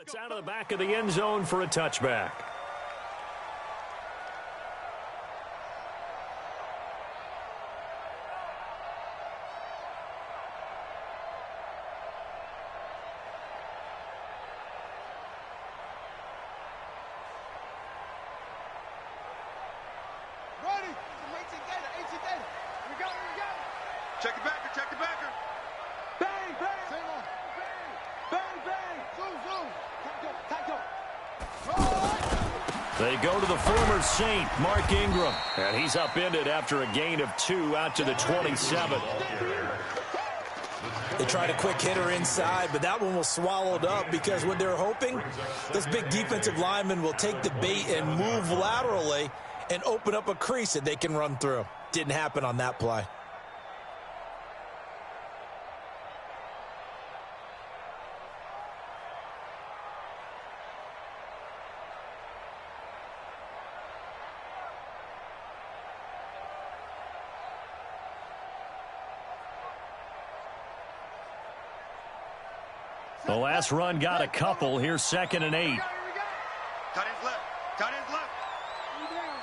It's out of the back of the end zone for a touchback. Check it backer, check it backer. Bang, bang. Same on. Bang, bang. Zoom, zoom. They go to the former Saint, Mark Ingram. And he's upended after a gain of 2 out to the 27. They tried a quick hitter inside, but that one was swallowed up because what they're hoping, this big defensive lineman will take the bait and move laterally and open up a crease that they can run through. Didn't happen on that play. The last run got a couple. Here's 2nd and 8. Tight ends left. Tight ends left.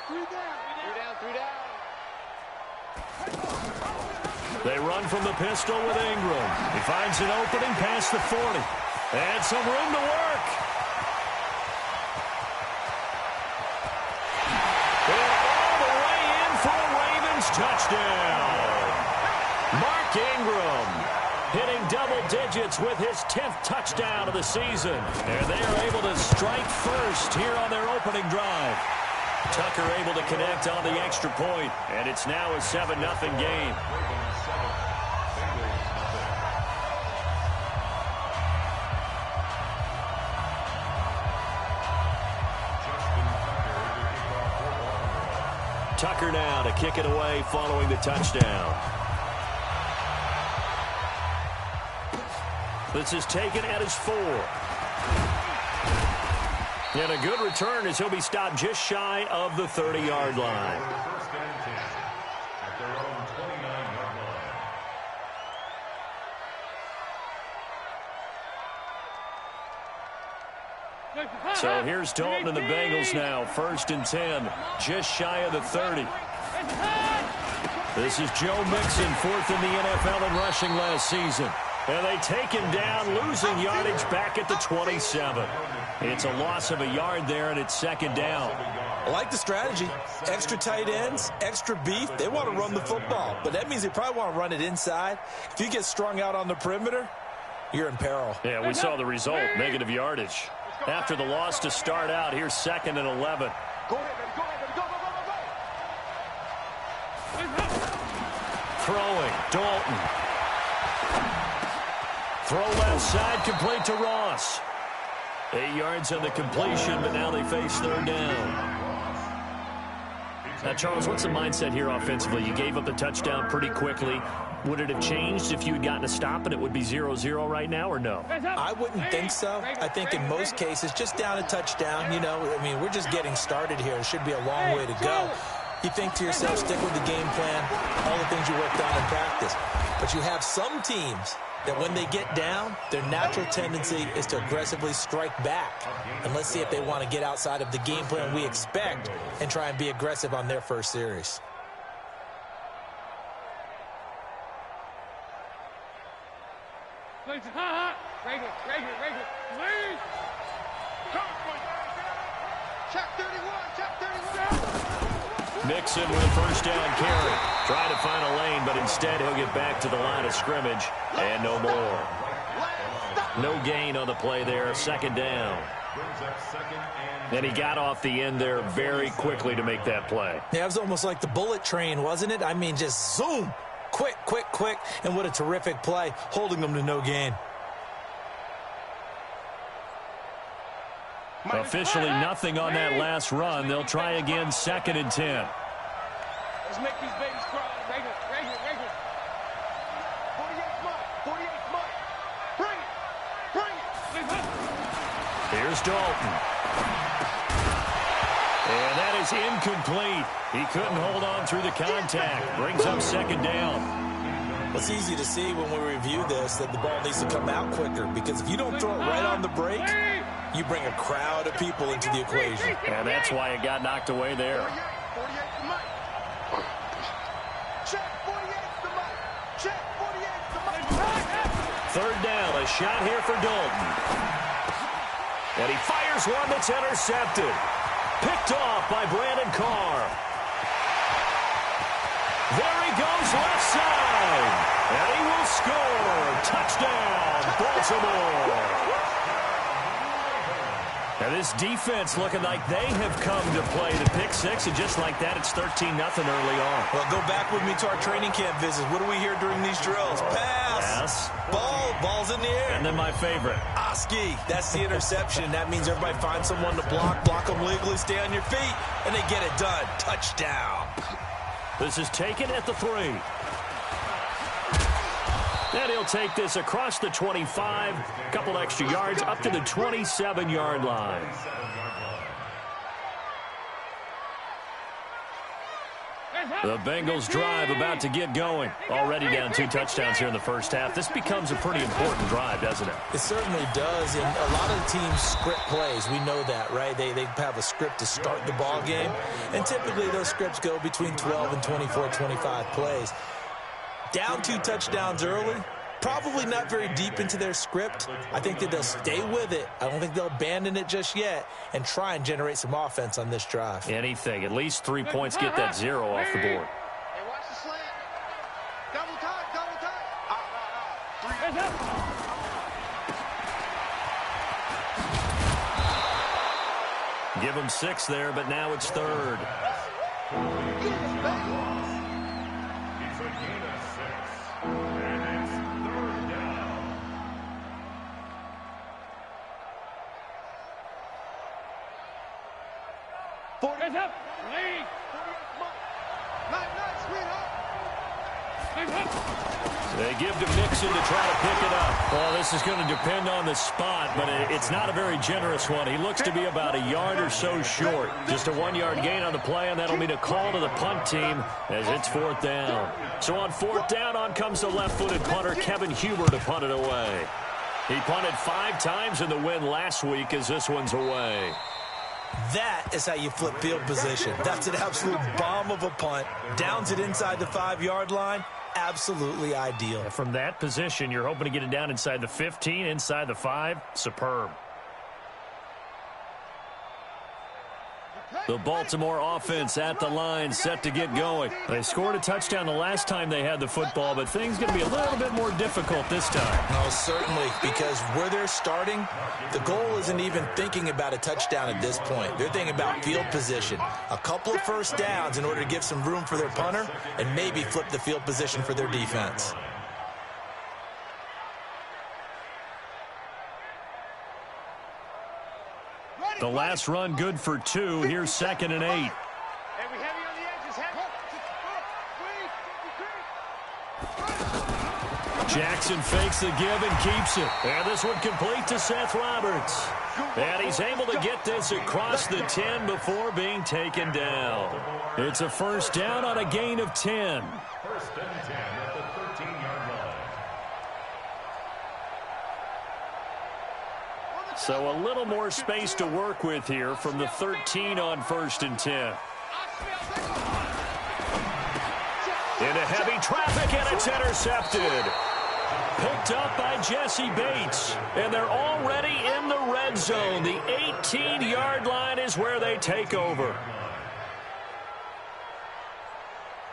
Three down. They run from the pistol with Ingram. He finds an opening past the 40. And some room to work. And all the way in for a Ravens touchdown. Mark Ingram hitting double digits with his 10th touchdown of the season. And they are able to strike first here on their opening drive. Tucker able to connect on the extra point, and it's now a 7-0 game. Tucker now to kick it away following the touchdown. This is taken at his 4. And a good return as he'll be stopped just shy of the 30-yard line. So here's Dalton and the Bengals now. 1st and 10, just shy of the 30. This is Joe Mixon, 4th in the NFL in rushing last season. And they take him down, losing yardage back at the 27. It's a loss of a yard there, and it's 2nd down. I like the strategy. Extra tight ends, extra beef. They want to run the football, but that means they probably want to run it inside. If you get strung out on the perimeter, you're in peril. Yeah, we saw the result, negative yardage. After the loss to start out, here's 2nd and 11. Throwing, Dalton. Throw left side, complete to Ross. 8 yards on the completion, but now they face 3rd down. Now, Charles, what's the mindset here offensively? You gave up the touchdown pretty quickly. Would it have changed if you had gotten a stop and it would be 0-0 right now, or no? I wouldn't think so. I think in most cases, just down a touchdown, you know, I mean, we're just getting started here. It should be a long way to go. You think to yourself, stick with the game plan, all the things you worked on in practice. But you have some teams that when they get down, their natural tendency is to aggressively strike back. And let's see if they want to get outside of the game plan we expect and try and be aggressive on their first series. Mixon with a 1st down carry. Trying to find a lane, but instead he'll get back to the line of scrimmage. And no more. No gain on the play there. 2nd down. And he got off the end there very quickly to make that play. Yeah, it was almost like the bullet train, wasn't it? I mean, just zoom. Quick, quick, quick. And what a terrific play, holding them to no gain. Officially nothing on that last run. They'll try again, 2nd and 10. Let's make these babies cry. Regular. 48 smart. Bring it. Here's Dalton. And that is incomplete. He couldn't hold on through the contact. Brings up 2nd down. It's easy to see when we review this that the ball needs to come out quicker, because if you don't throw it right on the break, You bring a crowd of people into the equation. And that's why it got knocked away there. 48 to Mike. Check 48 to Mike. Check 48 to Mike. Third down, a shot here for Dalton. And he fires one that's intercepted. Picked off by Brandon Carr. There he goes left side. And he will score. Touchdown, Baltimore. And this defense looking like they have come to play the pick six, and just like that, it's 13-0 early on. Well, go back with me to our training camp visits. What do we hear during these drills? Pass. Ball's in the air. And then my favorite. Oski. That's the interception. That means everybody finds someone to block them legally, stay on your feet, and they get it done. Touchdown. This is taken at the 3. And he'll take this across the 25, a couple extra yards up to the 27-yard line. The Bengals drive about to get going. Already down 2 touchdowns here in the first half. This becomes a pretty important drive, doesn't it? It certainly does, and a lot of the teams script plays. We know that, right? They have a script to start the ball game, and typically those scripts go between 12 and 24, 25 plays. Down 2 touchdowns early, probably not very deep into their script. I think that they'll stay with it. I don't think they'll abandon it just yet and try and generate some offense on this drive. Anything. At least 3 points, get that 0 off the board. Hey, watch the slant. Double time, double time. Give them 6 there, but now it's 3rd. They give to Mixon to try to pick it up. Well, this is going to depend on the spot, but it's not a very generous one. He looks to be about a yard or so short. Just a 1-yard gain on the play, and that'll mean a call to the punt team as it's 4th down. So on 4th down, on comes the left-footed punter, Kevin Huber, to punt it away. He punted 5 times in the win last week as this one's away. That is how you flip field position. That's an absolute bomb of a punt. Downs it inside the 5-yard line. Absolutely ideal. From that position, you're hoping to get it down inside the 15, inside the 5. Superb. The Baltimore offense at the line, set to get going. They scored a touchdown the last time they had the football, but things going to be a little bit more difficult this time. Oh, certainly, because where they're starting, the goal isn't even thinking about a touchdown at this point. They're thinking about field position. A couple of first downs in order to give some room for their punter and maybe flip the field position for their defense. The last run good for 2. Here's 2nd and 8. Hey, we heavy on the edges. Jackson fakes the give and keeps it. And this one complete to Seth Roberts. And he's able to get this across the 10 before being taken down. It's a 1st down on a gain of 10. 1st and 10 at the 13-yard line. So a little more space to work with here from the 13 on 1st and 10. Into heavy traffic, and it's intercepted. Picked up by Jesse Bates. And they're already in the red zone. The 18-yard line is where they take over.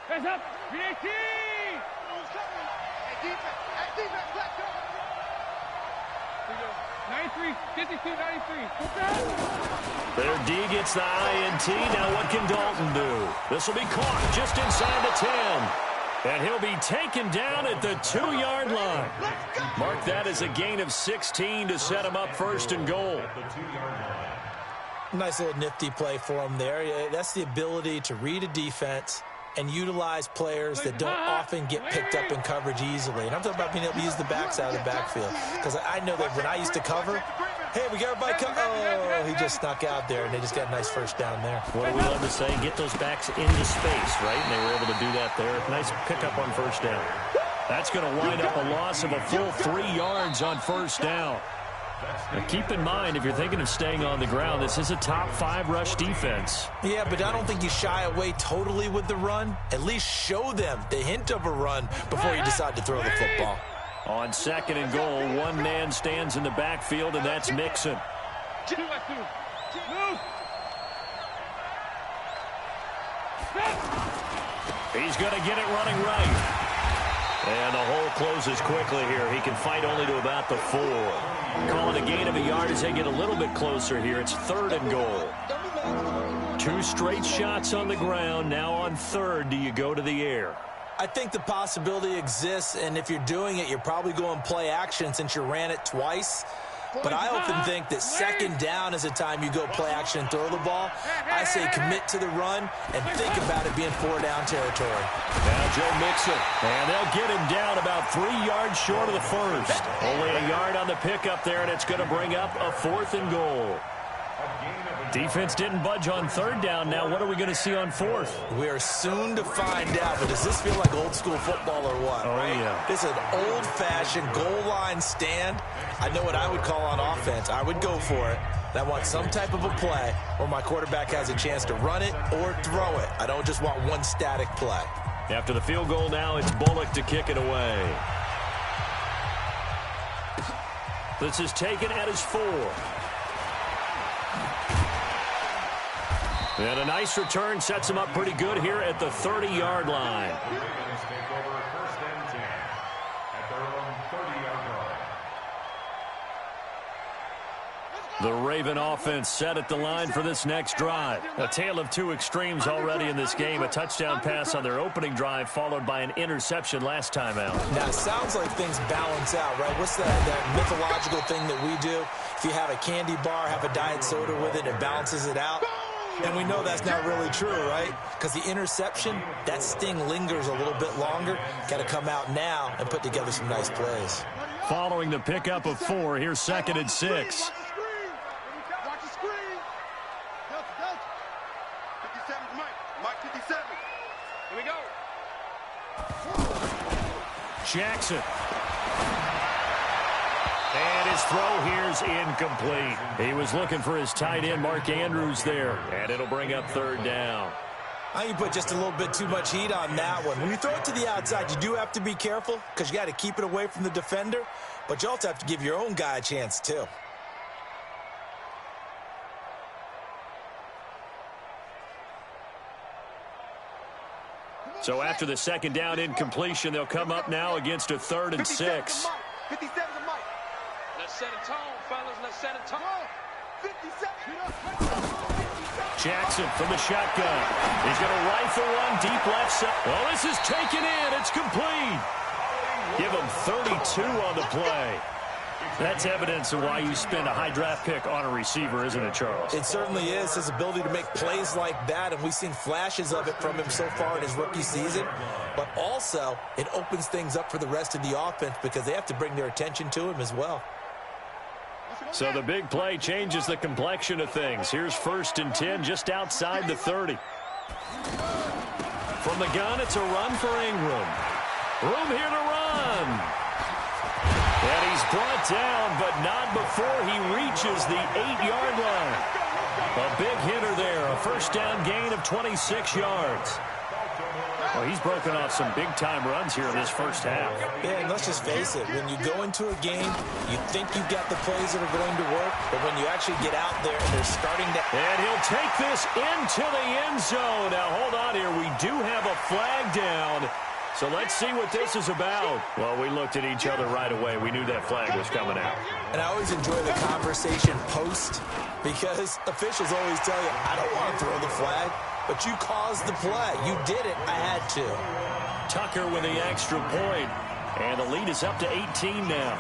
Hands up. 18. Hey, defense, let's go. 93, 52, 93. Their D gets the INT. Now what can Dalton do? This will be caught just inside the 10. And he'll be taken down at the 2-yard line. Mark that as a gain of 16 to set him up 1st and goal. Nice little nifty play for him there. That's the ability to read a defense and utilize players that don't often get picked up in coverage easily. And I'm talking about being able to use the backs out of the backfield. Because I know that when I used to cover, hey, we got everybody come. Oh, he just snuck out there, and they just got a nice 1st down there. What do we love to say? Get those backs into space, right? And they were able to do that there. Nice pickup on 1st down. That's going to wind up a loss of a full 3 yards on 1st down. Now keep in mind, if you're thinking of staying on the ground, this is a top 5 rush defense. Yeah, but I don't think you shy away totally with the run. At least show them the hint of a run before you decide to throw the football. On 2nd and goal, one man stands in the backfield, and that's Mixon. He's going to get it running right. And the hole closes quickly here. He can fight only to about the 4. Call it a gain of a yard as they get a little bit closer here. It's 3rd and goal. 2 straight shots on the ground. Now on 3rd, do you go to the air? I think the possibility exists, and if you're doing it, you're probably going play action since you ran it twice. But I often think that 2nd down is the time you go play action and throw the ball. I say commit to the run and think about it being 4-down territory. Now Joe Mixon, and they'll get him down about 3 yards short of the 1st. Only a yard on the pickup there, and it's going to bring up a 4th and goal. Defense didn't budge on 3rd down. Now what are we going to see on 4th? We are soon to find out, but does this feel like old school football or what? Oh, right? Yeah. This is an old-fashioned goal line stand. I know what I would call on offense. I would go for it. And I want some type of a play where my quarterback has a chance to run it or throw it. I don't just want one static play. After the field goal now, it's Bullock to kick it away. This is taken at his 4. And a nice return sets him up pretty good here at the 30-yard line. Ravens take over 1st and 10 at their own 30-yard line. The Raven offense set at the line for this next drive. A tale of 2 extremes already in this game. A touchdown pass on their opening drive followed by an interception last time out. Now, it sounds like things balance out, right? What's that mythological thing that we do? If you have a candy bar, have a diet soda with it, it balances it out. And we know that's not really true, right? Because the interception, that sting lingers a little bit longer. Got to come out now and put together some nice plays. Following the pickup of 4, here's 2nd and 6. Watch the screen. Delta. 57, Mike 57. Here we go. Jackson. And his throw here's incomplete. He was looking for his tight end, Mark Andrews, there. And it'll bring up 3rd down. I think you put just a little bit too much heat on that one. When you throw it to the outside, you do have to be careful because you got to keep it away from the defender. But you also have to give your own guy a chance, too. So after the 2nd down incompletion, they'll come up now against a 3rd and 6. 57 Mike. Let's set a tone, fellas. Let's set a tone. 57. Jackson from the shotgun. He's going to rifle one deep left side. Well, this is taken in. It's complete. Give him 32 on the play. That's evidence of why you spend a high draft pick on a receiver, isn't it, Charles? It certainly is. His ability to make plays like that, and we've seen flashes of it from him so far in his rookie season. But also, it opens things up for the rest of the offense because they have to bring their attention to him as well. So the big play changes the complexion of things. Here's 1st and 10 just outside the 30. From the gun, it's a run for Ingram. Room here to run. And he's brought down, but not before he reaches the 8-yard line. A big hitter there, a 1st down gain of 26 yards. Well, he's broken off some big-time runs here in this 1st half. Yeah, and let's just face it. When you go into a game, you think you've got the plays that are going to work, but when you actually get out there and they're starting to... And he'll take this into the end zone. Now, hold on here. We do have a flag down. So let's see what this is about. Well, we looked at each other right away. We knew that flag was coming out. And I always enjoy the conversation post because officials always tell you, I don't want to throw the flag, but you caused the play. You did it. I had to. Tucker with the extra point. And the lead is up to 18 now.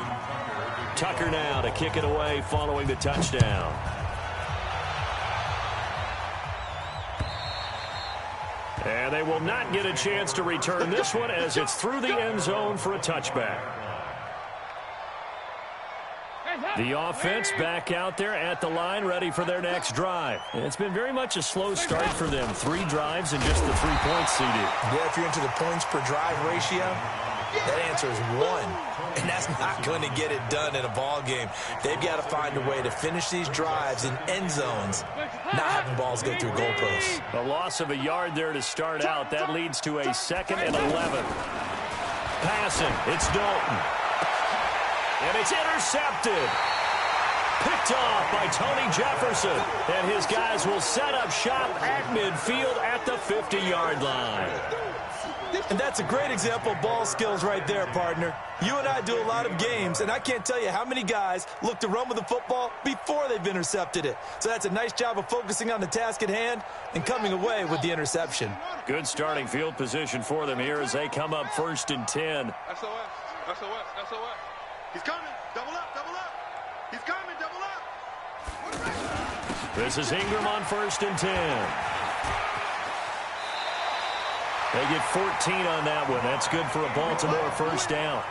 Tucker now to kick it away following the touchdown. And they will not get a chance to return this one as it's through the end zone for a touchback. The offense back out there at the line, ready for their next drive. It's been very much a slow start for them. 3 drives and just the 3 points, CD. Yeah, if you're into the points per drive ratio, That answer is 1. And that's not going to get it done in a ball game. They've got to find a way to finish these drives in end zones, not having balls go through goalposts. A loss of a yard there to start out. That leads to a 2nd and 11. Passing. It's Dalton. And it's intercepted. Picked off by Tony Jefferson. And his guys will set up shop at midfield at the 50-yard line. And that's a great example of ball skills right there, partner. You and I do a lot of games, and I can't tell you how many guys look to run with the football before they've intercepted it. So that's a nice job of focusing on the task at hand and coming away with the interception. Good starting field position for them here as they come up 1st and 10. SOS, SOS, SOS. He's coming. Double up, double up. He's coming, double up. This is Ingram on 1st and 10. They get 14 on that one. That's good for a Baltimore first down.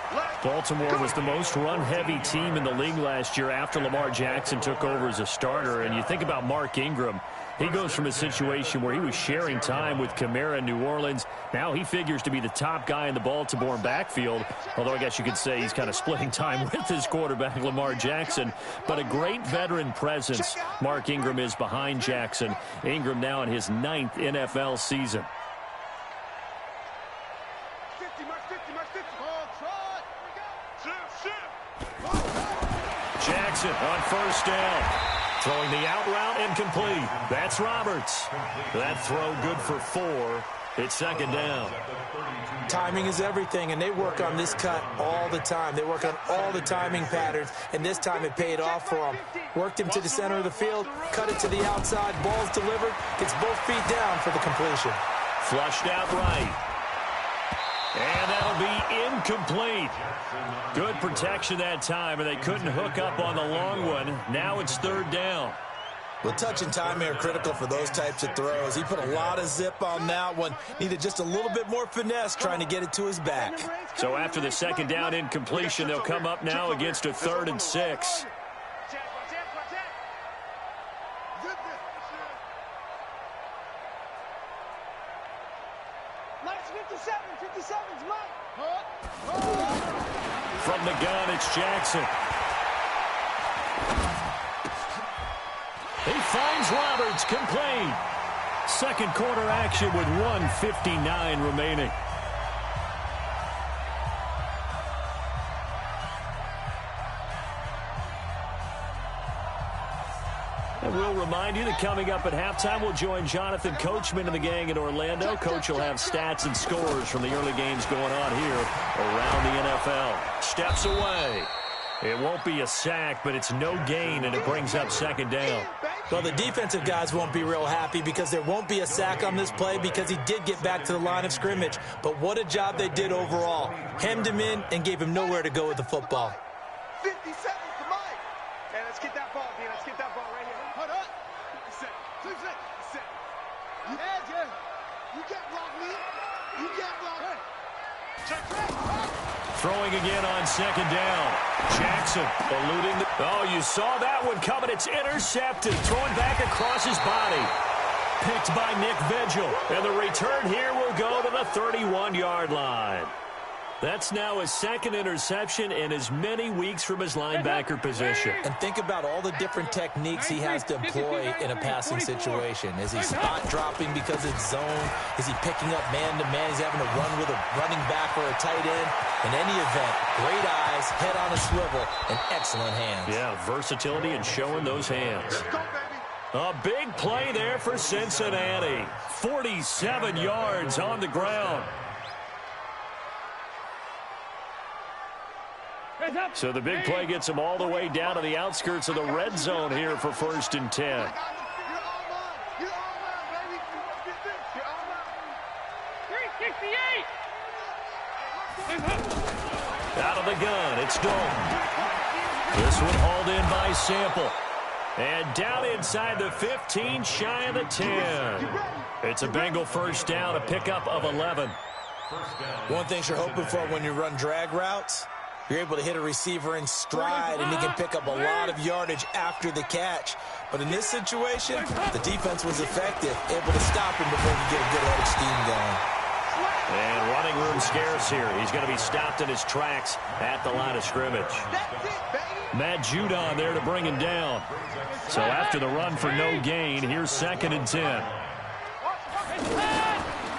Baltimore was the most run-heavy team in the league last year after Lamar Jackson took over as a starter. And you think about Mark Ingram. He goes from a situation where he was sharing time with Kamara in New Orleans. Now he figures to be the top guy in the Baltimore backfield, although I guess you could say he's kind of splitting time with his quarterback, Lamar Jackson. But a great veteran presence Mark Ingram is behind Jackson. Ingram now in his 9th NFL season. Jackson on 1st down. Throwing the out route incomplete. That's Roberts. That throw good for 4. It's 2nd down. Timing is everything, and they work on this cut all the time. They work on all the timing patterns, and this time it paid off for them. Worked him to the center of the field, cut it to the outside, ball's delivered, gets both feet down for the completion. Flushed out right. And that'll be incomplete. Good protection that time, and they couldn't hook up on the long one. Now it's 3rd down. Well, touch and timing are critical for those types of throws. He put a lot of zip on that one. Needed just a little bit more finesse trying to get it to his back. So after the 2nd down incompletion, they'll come up now against a 3rd and 6. From the gun, it's Jackson. He finds Roberts, complete. 2nd quarter action with 1:59 remaining. And we'll remind you that coming up at halftime, we'll join Jonathan Coachman and the gang in Orlando. Coach will have stats and scores from the early games going on here around the NFL. Steps away. It won't be a sack, but it's no gain, and it brings up 2nd down. Well, the defensive guys won't be real happy because there won't be a sack on this play because he did get back to the line of scrimmage. But what a job they did overall. Hemmed him in and gave him nowhere to go with the football. 50 seconds to Mike. Hey, let's get that ball, D. Let's get that ball right here. Hold up. 2 seconds. You can't block me. You can't block me. Throwing again on 2nd down. Jackson eluding the... Oh, you saw that one coming. It's intercepted. Throwing back across his body. Picked by Nick Vigil. And the return here will go to the 31-yard line. That's now his 2nd interception in as many weeks from his linebacker position. And think about all the different techniques he has to employ in a passing situation. Is he spot dropping because it's zone? Is he picking up man-to-man? He's having to run with a running back or a tight end. In any event, great eyes, head on a swivel, and excellent hands. Yeah, versatility and showing those hands. A big play there for Cincinnati. 47 yards on the ground. So the big play gets him all the way down to the outskirts of the red zone here for 1st and 10. Out of the gun, it's Dalton. This one hauled in by Sample. And down inside the 15, shy of the 10. It's a Bengal first down, a pickup of 11. One thing you're hoping for when you run drag routes, you're able to hit a receiver in stride, and he can pick up a lot of yardage after the catch. But in this situation, the defense was effective, able to stop him before he could get a good head of steam going. And running room scarce here. He's going to be stopped in his tracks at the line of scrimmage. That's it, baby. Matt Judon there to bring him down. So after the run for no gain, here's 2nd and 10.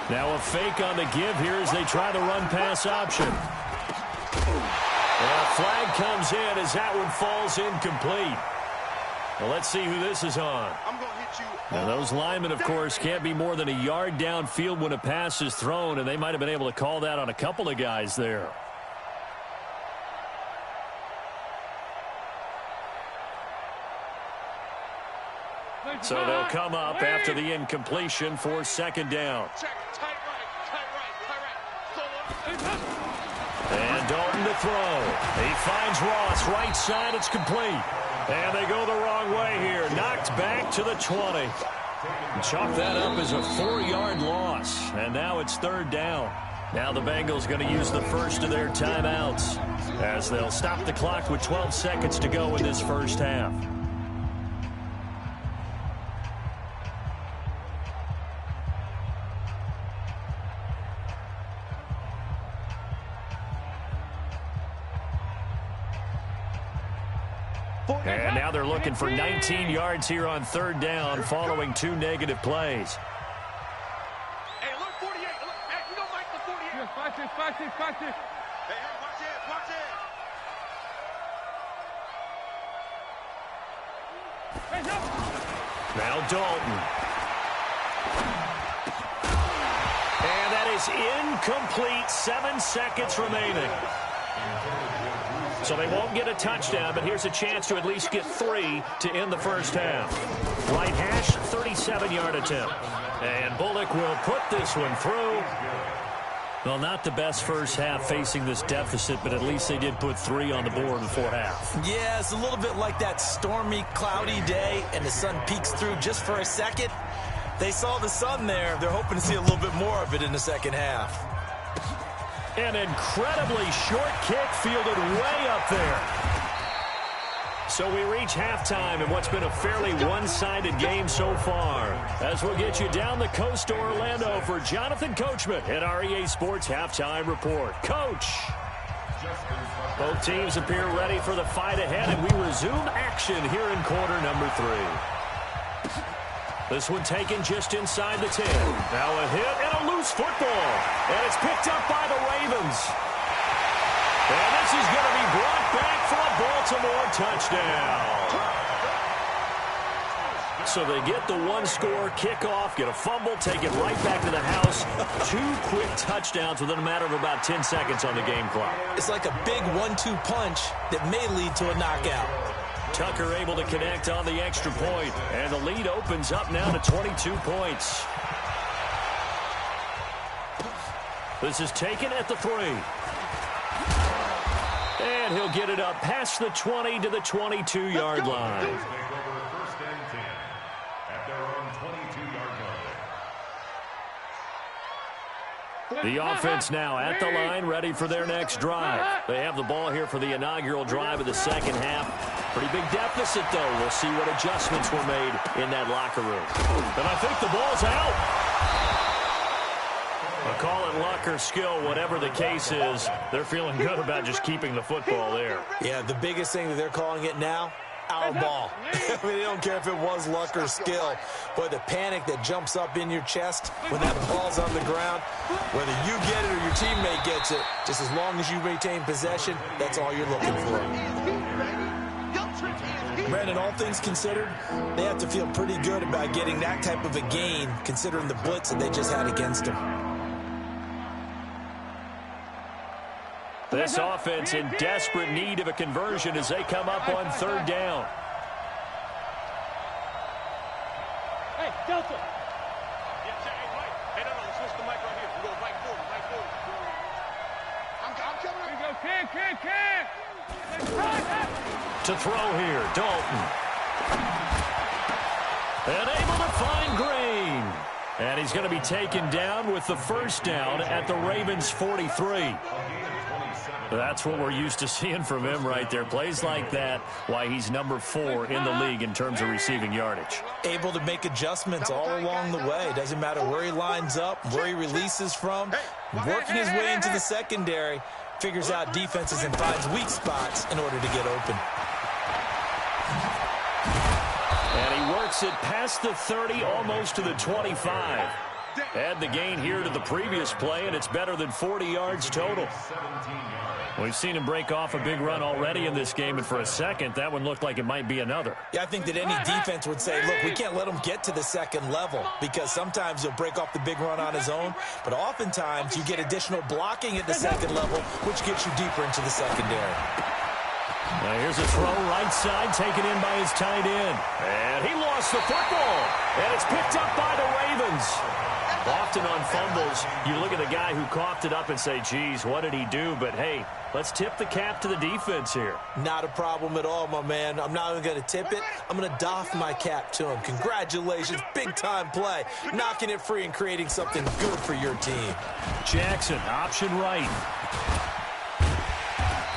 Now a fake on the give here as they try the run-pass option. And a flag comes in as that one falls incomplete. Well, let's see who this is on. I'm going to hit you. Now, those linemen, of course, can't be more than a yard downfield when a pass is thrown, and they might have been able to call that on a couple of guys there. So they'll come up after the incompletion for 2nd down. Check. Tight right. And Dalton to throw. He finds Ross right side. It's complete. And they go the wrong way here. Knocked back to the 20. Chalk that up as a 4-yard loss. And now it's 3rd down. Now the Bengals going to use the first of their timeouts as they'll stop the clock with 12 seconds to go in this first half. And now they're looking for 19 yards here on 3rd down following 2 negative plays. Hey, look, 48. Look, hey, we don't like the 48. Watch it. Hey, watch it. Now Dalton. And that is incomplete. 7 seconds remaining. So they won't get a touchdown, but here's a chance to at least get 3 to end the first half. Right hash, 37-yard attempt. And Bullock will put this one through. Well, not the best first half facing this deficit, but at least they did put 3 on the board before half. Yeah, it's a little bit like that stormy, cloudy day, and the sun peeks through just for a second. They saw the sun there. They're hoping to see a little bit more of it in the second half. An incredibly short kick fielded way up there. So we reach halftime in what's been a fairly one-sided game so far. As we'll get you down the coast to Orlando for Jonathan Coachman at our EA Sports Halftime Report. Coach! Both teams appear ready for the fight ahead, and we resume action here in quarter number 3. This one taken just inside the 10. Now a hit and a loose football. And it's picked up by the Ravens. And this is going to be brought back for a Baltimore touchdown. So they get the 1-score kickoff, get a fumble, take it right back to the house. 2 quick touchdowns within a matter of about 10 seconds on the game clock. It's like a big 1-2 punch that may lead to a knockout. Tucker able to connect on the extra point, and the lead opens up now to 22 points. This is taken at the 3. And he'll get it up past the 20 to the 22-yard line. Take over 1st and 10 at their own 22-yard line. The offense now at the line, ready for their next drive. They have the ball here for the inaugural drive of the second half. Pretty big deficit, though. We'll see what adjustments were made in that locker room. And I think the ball's out. I'll call it luck or skill, whatever the case is. They're feeling good about just keeping the football there. Yeah, the biggest thing that they're calling it now, our ball. I mean, they don't care if it was luck or skill. Boy, the panic that jumps up in your chest when that ball's on the ground, whether you get it or your teammate gets it, just as long as you retain possession, that's all you're looking for. Brandon, all things considered, they have to feel pretty good about getting that type of a gain, considering the blitz that they just had against them. This offense in desperate need of a conversion as they come up on 3rd down. Hey, Delta. Hey, no, switch the mic right here. We go right forward. I'm coming. Here we go, kid. To throw here, Dalton. And able to find Green. And he's going to be taken down with the 1st down at the Ravens' 43. A gain of 27 That's what we're used to seeing from him right there. Plays like that, why he's number 4 in the league in terms of receiving yardage. Able to make adjustments all along the way. Doesn't matter where he lines up, where he releases from. Working his way into the secondary, figures out defenses and finds weak spots in order to get open. And he works it past the 30, almost to the 25. Add the gain here to the previous play, and it's better than 40 yards total. We've seen him break off a big run already in this game, and for a second, that one looked like it might be another. Yeah, I think that any defense would say, look, we can't let him get to the second level, because sometimes he'll break off the big run on his own, but oftentimes you get additional blocking at the second level, which gets you deeper into the secondary. Now here's a throw right side, taken in by his tight end. And he lost the football, and it's picked up by the Ravens. Often on fumbles, you look at the guy who coughed it up and say, geez, what did he do? But, hey, let's tip the cap to the defense here. Not a problem at all, my man. I'm not even going to tip it. I'm going to doff my cap to him. Congratulations, big-time play. Knocking it free and creating something good for your team. Jackson, option right.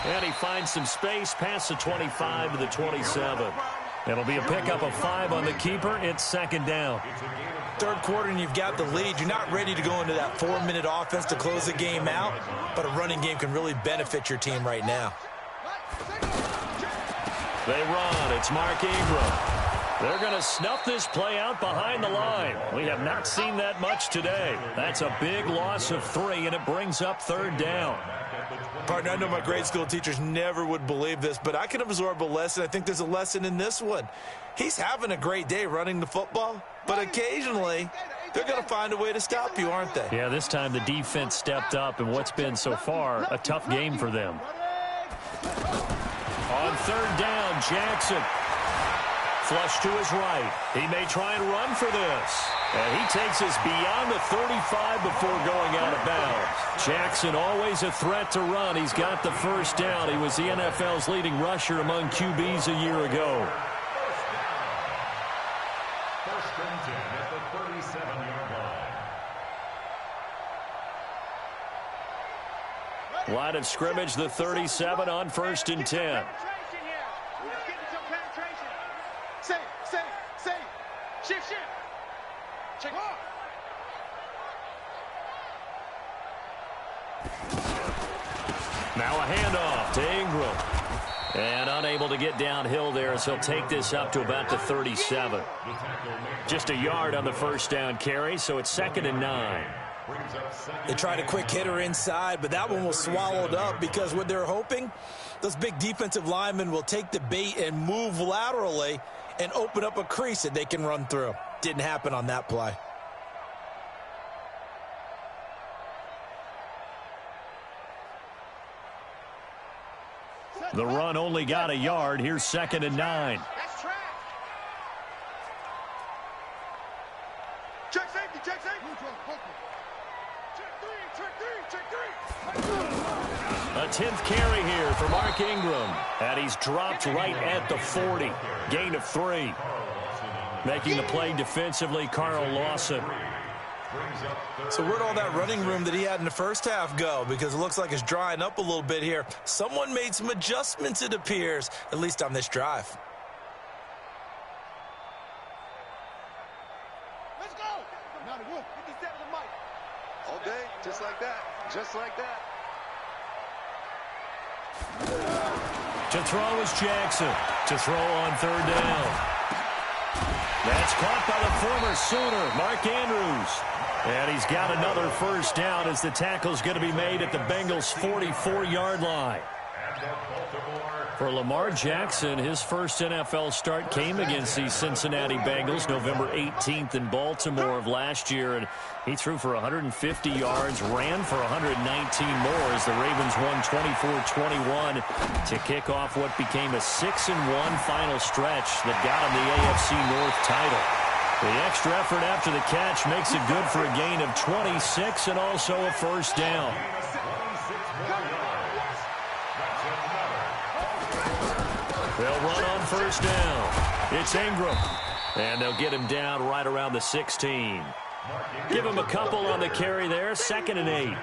And he finds some space past the 25 to the 27. It'll be a pickup of 5 on the keeper. It's second down. Third quarter and you've got the lead. You're not ready to go into that 4-minute offense to close the game out, but a running game can really benefit your team right now. They run. It's Mark Ingram. They're going to snuff this play out behind the line. We have not seen that much today. That's a big loss of 3, and it brings up third down. Partner, I know my grade school teachers never would believe this, but I can absorb a lesson. I think there's a lesson in this one. He's having a great day running the football, but occasionally they're going to find a way to stop you, aren't they? Yeah, this time the defense stepped up in what's been so far a tough game for them. On third down, Jackson. Flush to his right. He may try and run for this. And he takes us beyond the 35 before going out of bounds. Jackson always a threat to run. He's got the first down. He was the NFL's leading rusher among QBs a year ago. First and 10 at the 37-yard line. Line of scrimmage, the 37 on first and 10. Shift. Check. Now a handoff to Ingram. And unable to get downhill there, as he'll take this up to about the 37. Just a yard on the first down carry, so it's second and 9. They tried a quick hitter inside, but that one was swallowed up because what they're hoping, those big defensive linemen will take the bait and move laterally and open up a crease that they can run through. Didn't happen on that play. The run only got a yard. Here's second and 9. That's track. Check safety. Check 3. A 10th carry here for Mark Ingram. And he's dropped right at the 40. Gain of 3. Making the play defensively, Carl Lawson. So where'd all that running room that he had in the first half go? Because it looks like it's drying up a little bit here. Someone made some adjustments, it appears, at least on this drive. Let's go. 91. 57 to Mike. All day, just like that. Just like that. To throw is Jackson. To throw on third down. That's caught by the former Sooner, Mark Andrews. And he's got another first down as the tackle's going to be made at the Bengals' 44-yard line. For Lamar Jackson, his first NFL start came against the Cincinnati Bengals November 18th in Baltimore of last year. And he threw for 150 yards, ran for 119 more as the Ravens won 24-21 to kick off what became a 6-1 final stretch that got him the AFC North title. The extra effort after the catch makes it good for a gain of 26 and also a first down. They'll run on first down. It's Ingram. And they'll get him down right around the 16. Give him a couple on the carry there, 2nd and 8.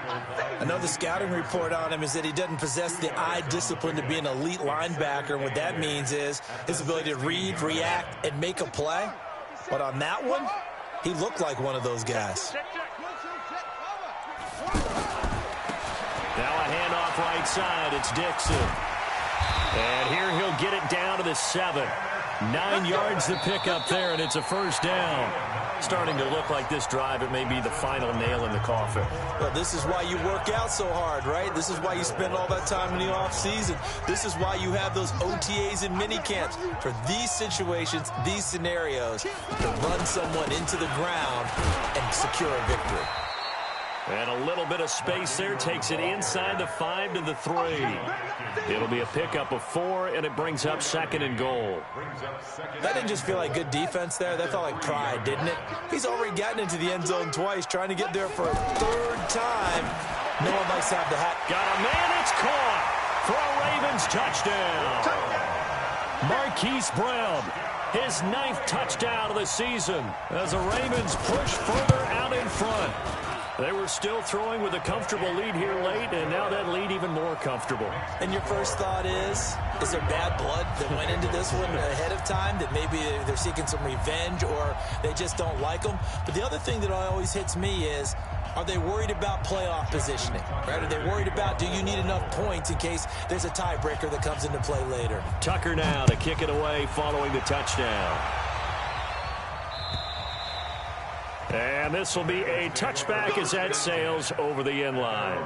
Another scouting report on him is that he doesn't possess the eye discipline to be an elite linebacker. And what that means is his ability to read, react, and make a play. But on that one, he looked like one of those guys. Now a handoff right side. It's Dixon. And here he'll get it down to the 7. 9 yards to pick up there, and it's a 1st down. Starting to look like this drive, it may be the final nail in the coffin. Well, this is why you work out so hard, right? This is why you spend all that time in the offseason. This is why you have those OTAs and mini camps. For these situations, these scenarios, to run someone into the ground and secure a victory. And a little bit of space there takes it inside the 5 to the 3. It'll be a pickup of 4, and it brings up 2nd and goal. That didn't just feel like good defense there. That felt like pride, didn't it? He's already gotten into the end zone twice, trying to get there for a 3rd time. No one likes to have the hat. Got a man, it's caught for a Ravens touchdown. Marquise Brown, his 9th touchdown of the season as the Ravens push further out in front. They were still throwing with a comfortable lead here late, and now that lead even more comfortable. And your first thought is there bad blood that went into this one ahead of time, that maybe they're seeking some revenge or they just don't like them? But the other thing that always hits me is, are they worried about playoff positioning? Right? Are they worried about, do you need enough points in case there's a tiebreaker that comes into play later? Tucker now to kick it away following the touchdown. And this will be a touchback as that sails over the end line.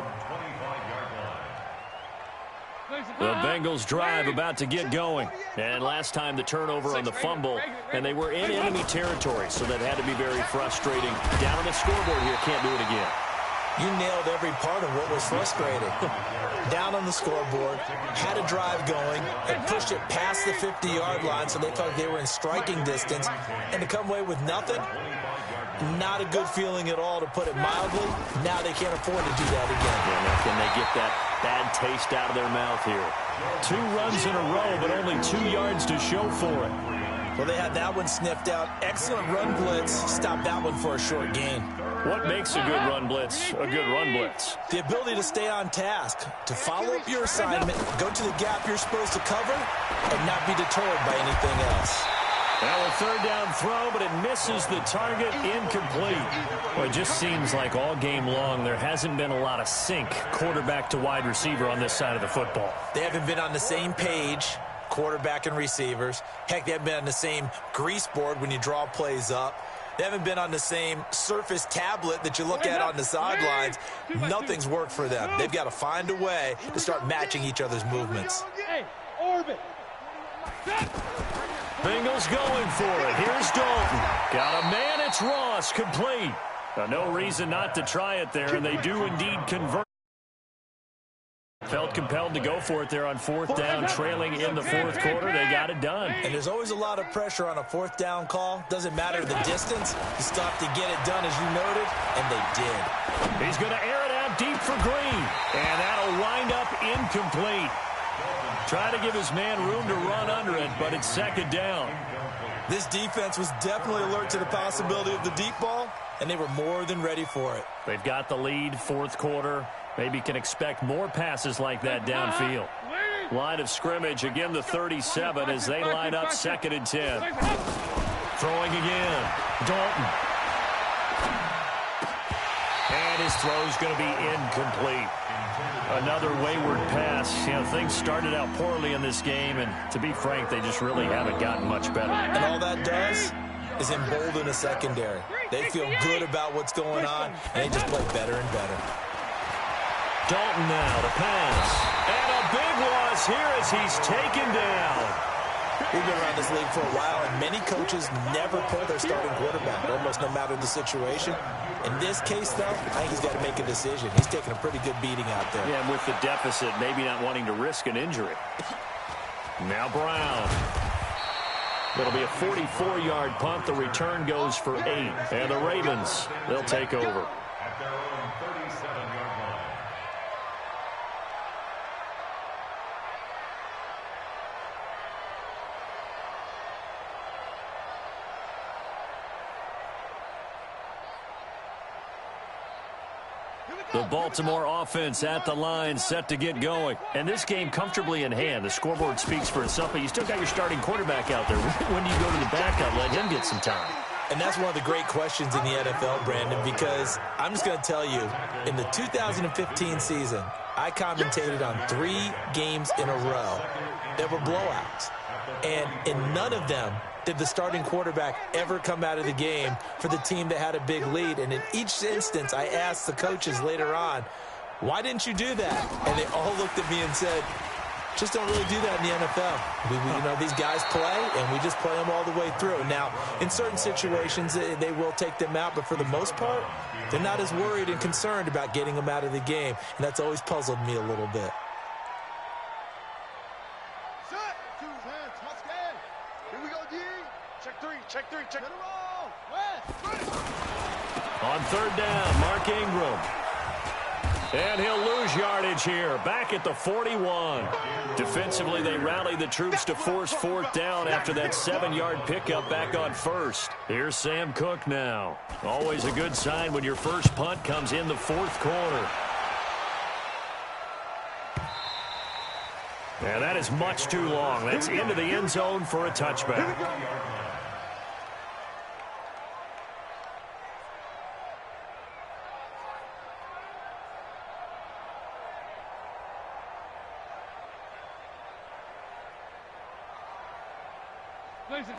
The Bengals drive about to get going. And last time the turnover on the fumble, and they were in enemy territory, so that had to be very frustrating. Down on the scoreboard here, can't do it again. You nailed every part of what was frustrating. Down on the scoreboard, had a drive going, and pushed it past the 50-yard line so they thought they were in striking distance, and to come away with nothing, not a good feeling at all, to put it mildly. Now they can't afford to do that again. Yeah, now can they get that bad taste out of their mouth here? 2 runs in a row, but only 2 yards to show for it. Well, they had that one sniffed out. Excellent run blitz. Stopped that one for a short gain. What makes a good run blitz a good run blitz? The ability to stay on task, to follow up your assignment, go to the gap you're supposed to cover, and not be deterred by anything else. Now a 3rd down throw, but it misses the target, incomplete. Well, it just seems like all game long there hasn't been a lot of sync quarterback to wide receiver on this side of the football. They haven't been on the same page, quarterback and receivers. Heck, they haven't been on the same grease board when you draw plays up. They haven't been on the same Surface tablet that you look at on the sidelines. Nothing's worked for them. They've got to find a way to start matching each other's movements. Hey, orbit. Bengals going for it. Here's Dalton. Got a man. It's Ross. Complete. No reason not to try it there, and they do indeed convert. Felt compelled to go for it there on 4th down, trailing in the 4th quarter. They got it done. And there's always a lot of pressure on a 4th down call. Doesn't matter the distance. You stop to get it done, as you noted, and they did. He's going to air it out deep for Green, and that'll wind up incomplete. Try to give his man room to run under it, but it's 2nd down. This defense was definitely alert to the possibility of the deep ball, and they were more than ready for it. They've got the lead, 4th quarter. Maybe can expect more passes like that downfield. Line of scrimmage, again the 37 as they line up 2nd and 10. Throwing again. Dalton. And his throw's going to be incomplete. Another wayward pass. You know, things started out poorly in this game, and to be frank, they just really haven't gotten much better. And all that does is embolden a secondary. They feel good about what's going on, and they just play better and better. Dalton now to pass. And a big loss here as he's taken down. We've been around this league for a while, and many coaches never pull their starting quarterback, almost no matter the situation. In this case, though, I think he's got to make a decision. He's taking a pretty good beating out there. Yeah, and with the deficit, maybe not wanting to risk an injury. Now Brown. It'll be a 44-yard punt. The return goes for 8. And the Ravens, they'll take over. At their own 37-yard line. The Baltimore offense at the line, set to get going. And this game comfortably in hand. The scoreboard speaks for itself, but you still got your starting quarterback out there. When do you go to the backup, let him get some time? And that's one of the great questions in the NFL, Brandon, because I'm just going to tell you, in the 2015 season, I commentated on 3 games in a row that were blowouts. And in none of them did the starting quarterback ever come out of the game for the team that had a big lead. And in each instance, I asked the coaches later on, why didn't you do that? And they all looked at me and said, just don't really do that in the NFL. These guys play, and we just play them all the way through. Now, in certain situations, they will take them out, but for the most part, they're not as worried and concerned about getting them out of the game, and that's always puzzled me a little bit. Set. 2 hands. Let's get. Here we go, D. Check 3. Check 3. Check. Get it all. West. On 3rd down, Mark Ingram. And he'll lose yardage here, back at the 41. Defensively, they rallied the troops to force 4th down after that 7-yard pickup back on 1st. Here's Sam Cook now. Always a good sign when your first punt comes in the 4th quarter. And that is much too long. That's into the end zone for a touchback.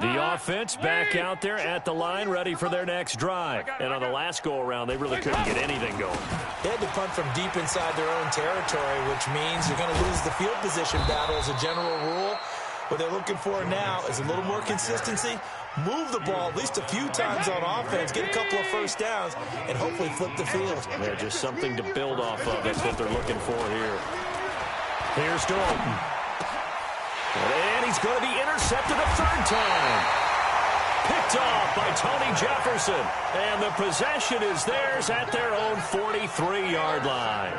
The offense back out there at the line, ready for their next drive. And on the last go-around, they really couldn't get anything going. They had to punt from deep inside their own territory, which means you're going to lose the field position battle as a general rule. What they're looking for now is a little more consistency, move the ball at least a few times on offense, get a couple of first downs, and hopefully flip the field. Yeah, just something to build off of. That's what they're looking for here. Here's Dalton. And he's going to be intercepted a 3rd time. Picked off by Tony Jefferson. And the possession is theirs at their own 43-yard line.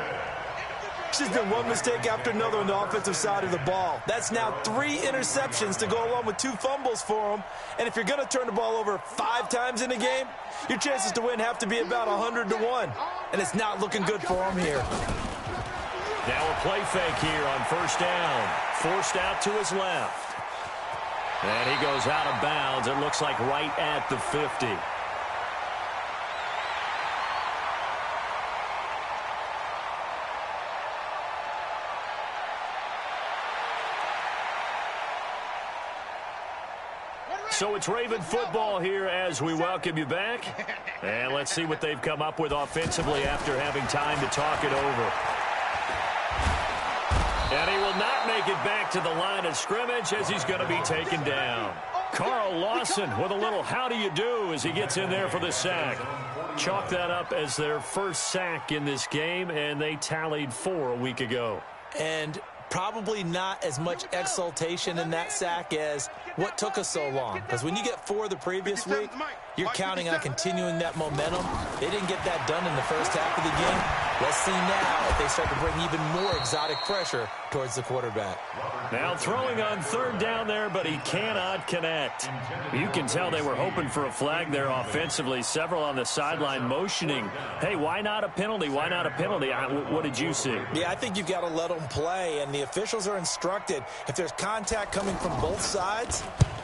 There's been one mistake after another on the offensive side of the ball. That's now 3 interceptions to go along with 2 fumbles for them. And if you're going to turn the ball over 5 times in a game, your chances to win have to be about 100-1. And it's not looking good for them here. Now a play fake here on 1st down. Forced out to his left. And he goes out of bounds. It looks like right at the 50. So it's Raven football here as we welcome you back. And let's see what they've come up with offensively after having time to talk it over. And he will not make it back to the line of scrimmage as he's going to be taken down. Carl Lawson with a little how do you do as he gets in there for the sack. Chalk that up as their first sack in this game, and they tallied 4 a week ago. And probably not as much exultation in that sack as what took us so long. Because when you get 4 the previous week, you're counting on continuing that momentum. They didn't get that done in the first half of the game. Let's see now if they start to bring even more exotic pressure towards the quarterback. Now throwing on 3rd down there, but he cannot connect. You can tell they were hoping for a flag there offensively. Several on the sideline motioning, hey, why not a penalty? Why not a penalty? What did you see? Yeah, I think you've got to let them play, and the officials are instructed. If there's contact coming from both sides,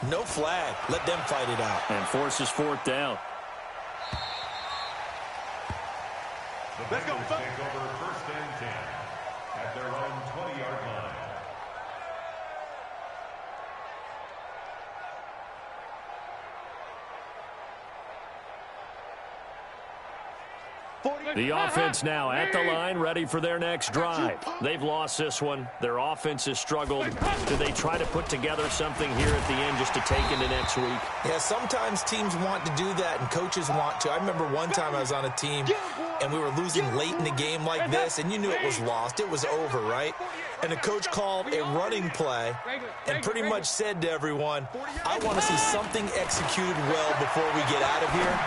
no flag. Let them fight it out. And forces 4th down. Let's go. Take over 1st and 10 at their own 20-yard line. The offense now at the line, ready for their next drive. They've lost this one. Their offense has struggled. Do they try to put together something here at the end just to take into next week? Yeah, sometimes teams want to do that and coaches want to. I remember one time I was on a team and we were losing late in the game like this, and you knew it was lost. It was over, right? And the coach called a running play and pretty much said to everyone, I want to see something executed well before we get out of here.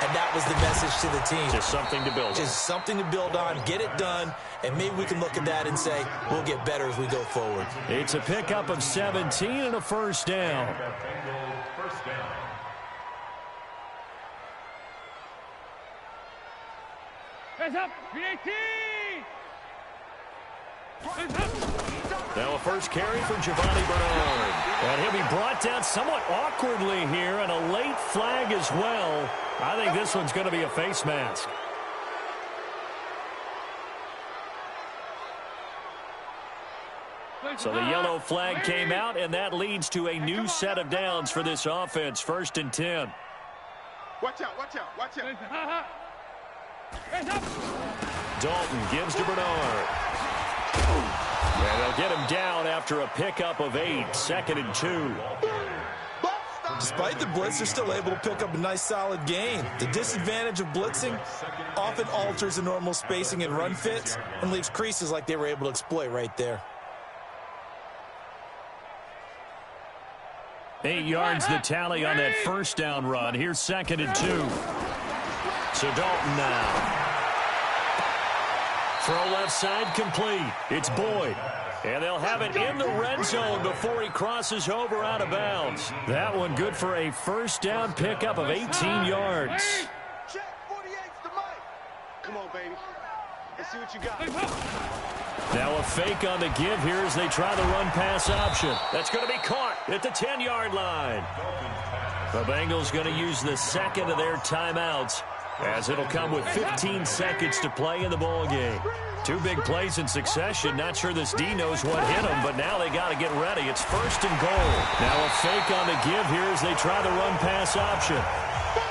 And that was the message to the team. Just something to build on. Just something to build on, get it done, and maybe we can look at that and say, we'll get better as we go forward. It's a pickup of 17 and a 1st down. First down. Now a first carry for Giovanni Bernard. And he'll be brought down somewhat awkwardly here, and a late flag as well. I think this one's going to be a face mask. So the yellow flag came out, and that leads to a new set of downs for this offense. 1st and 10. Watch out, watch out, watch out. Dalton gives to Bernard. And they'll get him down after a pickup of 8. 2nd and 2. Despite the blitz, they're still able to pick up a nice, solid gain. The disadvantage of blitzing often alters the normal spacing and run fits and leaves creases like they were able to exploit right there. 8 yards the tally on that first down run. Here's 2nd and 2. So Dalton now. Throw left side complete. It's Boyd. And they'll have it in the red zone before he crosses over out of bounds. That one good for a first down pickup of 18 yards. Check, 48's the mic. Come on, baby. Let's see what you got. Now a fake on the give here as they try the run-pass option. That's going to be caught at the 10-yard line. The Bengals going to use the second of their timeouts, as it'll come with 15 seconds to play in the ball game. 2 big plays in succession. Not sure this D knows what hit him, but now they got to get ready. It's 1st and goal. Now a fake on the give here as they try the run-pass option.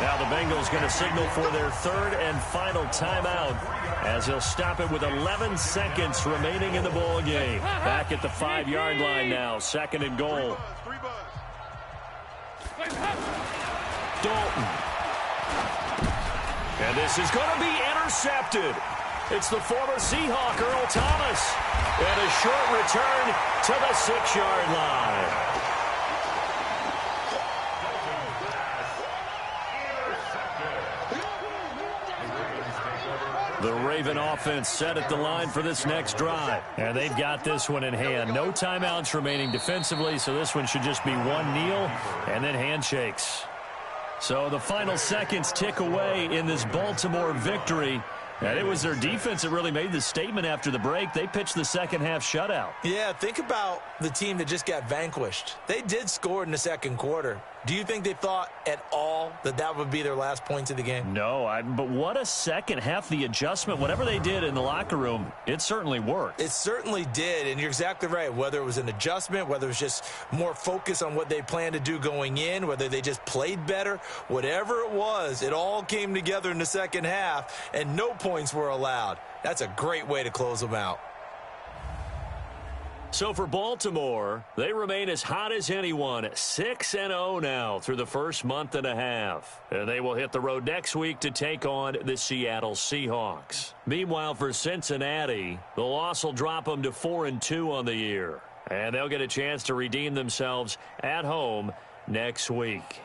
Now the Bengals going to signal for their 3rd and final timeout, as he'll stop it with 11 seconds remaining in the ball game. Back at the 5-yard line now. 2nd and goal. Dalton. And this is going to be intercepted. It's the former Seahawk, Earl Thomas. And a short return to the 6-yard line. The Raven offense set at the line for this next drive. And they've got this one in hand. No timeouts remaining defensively, so this one should just be one kneel and then handshakes. So the final seconds tick away in this Baltimore victory. And it was their defense that really made the statement after the break. They pitched the second half shutout. Yeah, think about the team that just got vanquished. They did score in the second quarter. Do you think they thought at all that that would be their last points of the game? No, but what a second half. The adjustment, whatever they did in the locker room, it certainly worked. It certainly did, and you're exactly right. Whether it was an adjustment, whether it was just more focus on what they planned to do going in, whether they just played better, whatever it was, it all came together in the second half, and no points were allowed. That's a great way to close them out. So for Baltimore, they remain as hot as anyone, 6-0 now through the first month and a half. And they will hit the road next week to take on the Seattle Seahawks. Meanwhile, for Cincinnati, the loss will drop them to 4-2 on the year. And they'll get a chance to redeem themselves at home next week.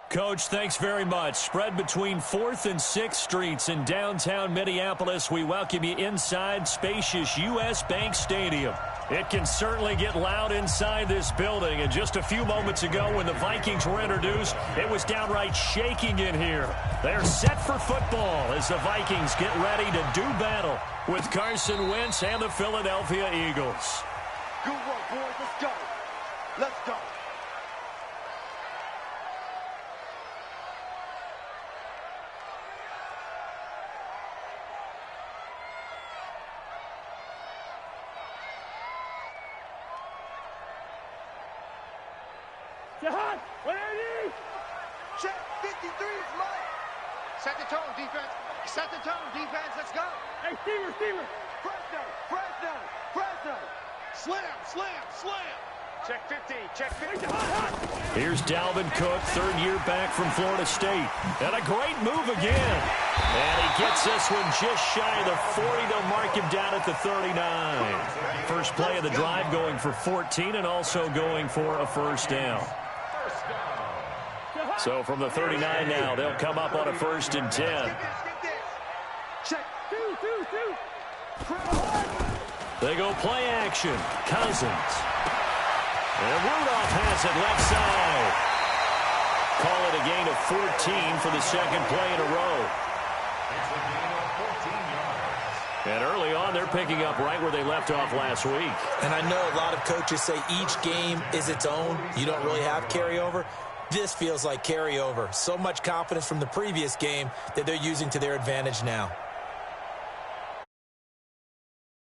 Coach, thanks very much. Spread between 4th and 6th Streets in downtown Minneapolis. We welcome you inside spacious U.S. Bank Stadium. It can certainly get loud inside this building. And just a few moments ago when the Vikings were introduced, it was downright shaking in here. They're set for football as the Vikings get ready to do battle with Carson Wentz and the Philadelphia Eagles. Good work, boys. Let's go. Let's go. Jahan, where are you? Check 53 is Mike. Set the tone, defense. Set the tone, defense. Let's go. Hey, Steamer. Fresno. Slam. Check 50. Check 50. Here's Dalvin Cook, third year back from Florida State. And a great move again. And he gets this one just shy of the 40. They'll mark him down at the 39. First play of the drive going for 14 and also going for a first down. So from the 39 now, they'll come up on a 1st and 10. Get this. Check. Two. They go play action. Cousins. And Rudolph has it left side. Call it a gain of 14 for the second play in a row. It's a gain of 14 yards. And early on, they're picking up right where they left off last week. And I know a lot of coaches say each game is its own. You don't really have carryover. This feels like carryover. So much confidence from the previous game that they're using to their advantage now.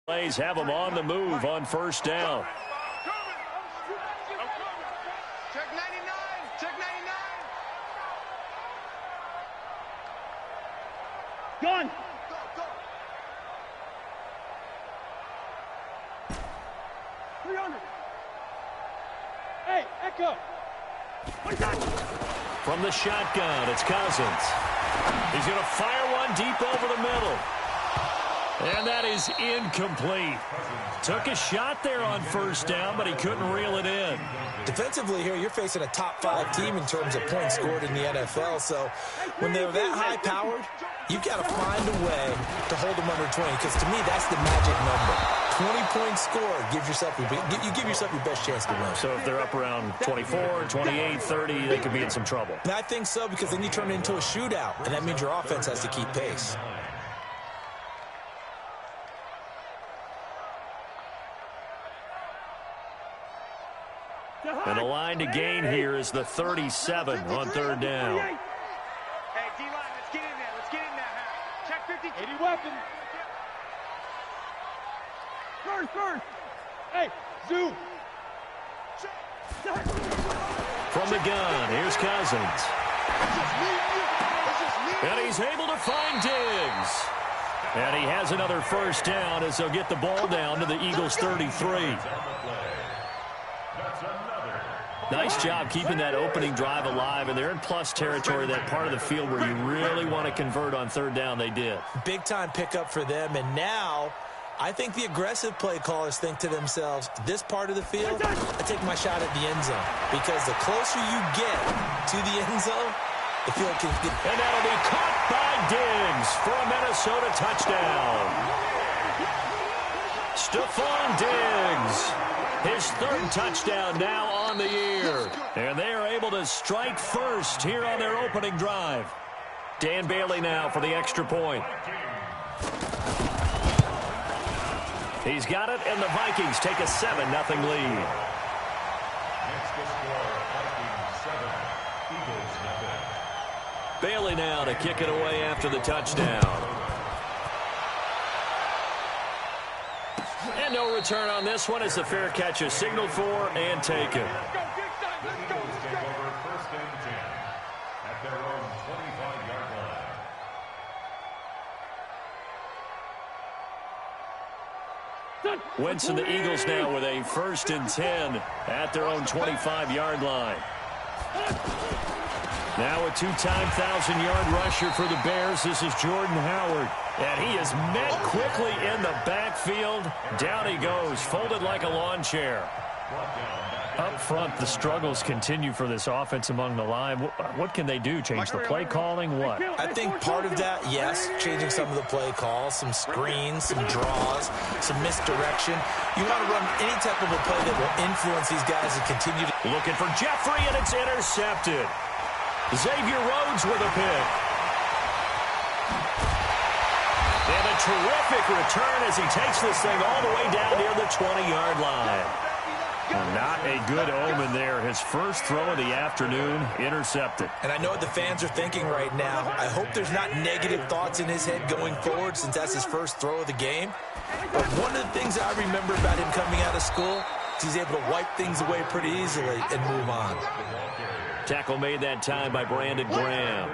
Plays have them on the move on first down. Check 99. Check 99. Gun. Go. 300. Hey, Echo. From the shotgun, it's Cousins. He's going to fire one deep over the middle. And that is incomplete. Took a shot there on first down, but he couldn't reel it in. Defensively here, you're facing a top 5 team in terms of points scored in the NFL. So when they're that high-powered, you've got to find a way to hold them under 20. Because to me, that's the magic number. 20 points scored, you give yourself your best chance to win. So if they're up around 24, 28, 30, they could be in some trouble. And I think so, because then you turn it into a shootout, and that means your offense has to keep pace. And the line to gain here is the 37 on third down. Hey, D-line, let's get in there. Check 50. 80 weapon. First. Hey, zoom. From the gun, here's Cousins. And he's able to find Diggs. And he has another first down as they'll get the ball down to the Eagles' 33. Nice job keeping that opening drive alive, and they're in plus territory, that part of the field where you really want to convert on third down. They did. Big-time pickup for them, and now I think the aggressive play callers think to themselves, this part of the field, I take my shot at the end zone, because the closer you get to the end zone, the field can get... And that'll be caught by Diggs for a Minnesota touchdown. Stephon Diggs, his third touchdown now on the year. And they are able to strike first here on their opening drive. Dan Bailey now for the extra point. He's got it, and the Vikings take a 7-0 lead. Next to score, Vikings 7, Eagles 0. Bailey now to kick it away after the touchdown. And no return on this one as the fair catch is signaled for and taken. Eagles take over 1st and 10 at their own 25-yard line. Wentz and the Eagles now with a 1st and 10 at their own 25-yard line. Now a 2-time 1,000-yard rusher for the Bears. This is Jordan Howard. And he is met quickly in the backfield. Down he goes, folded like a lawn chair. Brought down back Up front, the struggles continue for this offense among the line. What can they do? Change the play calling? What? I think part of that, yes, changing some of the play calls, some screens, some draws, some misdirection. You want to run any type of a play that will influence these guys to continue to... Looking for Jeffrey, and it's intercepted. Xavier Rhodes with a pick. And a terrific return as he takes this thing all the way down near the 20-yard line. Not a good omen there. His first throw of the afternoon, intercepted. And I know what the fans are thinking right now. I hope there's not negative thoughts in his head going forward since that's his first throw of the game. But one of the things I remember about him coming out of school is he's able to wipe things away pretty easily and move on. Tackle made that time by Brandon Graham.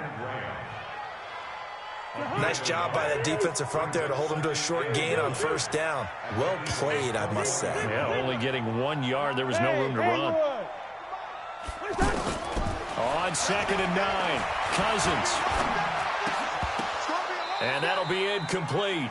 Nice job by that defensive front there to hold him to a short gain on first down. Well played, I must say. Yeah, only getting 1 yard. There was no room to run. On 2nd and 9, Cousins. And that'll be incomplete.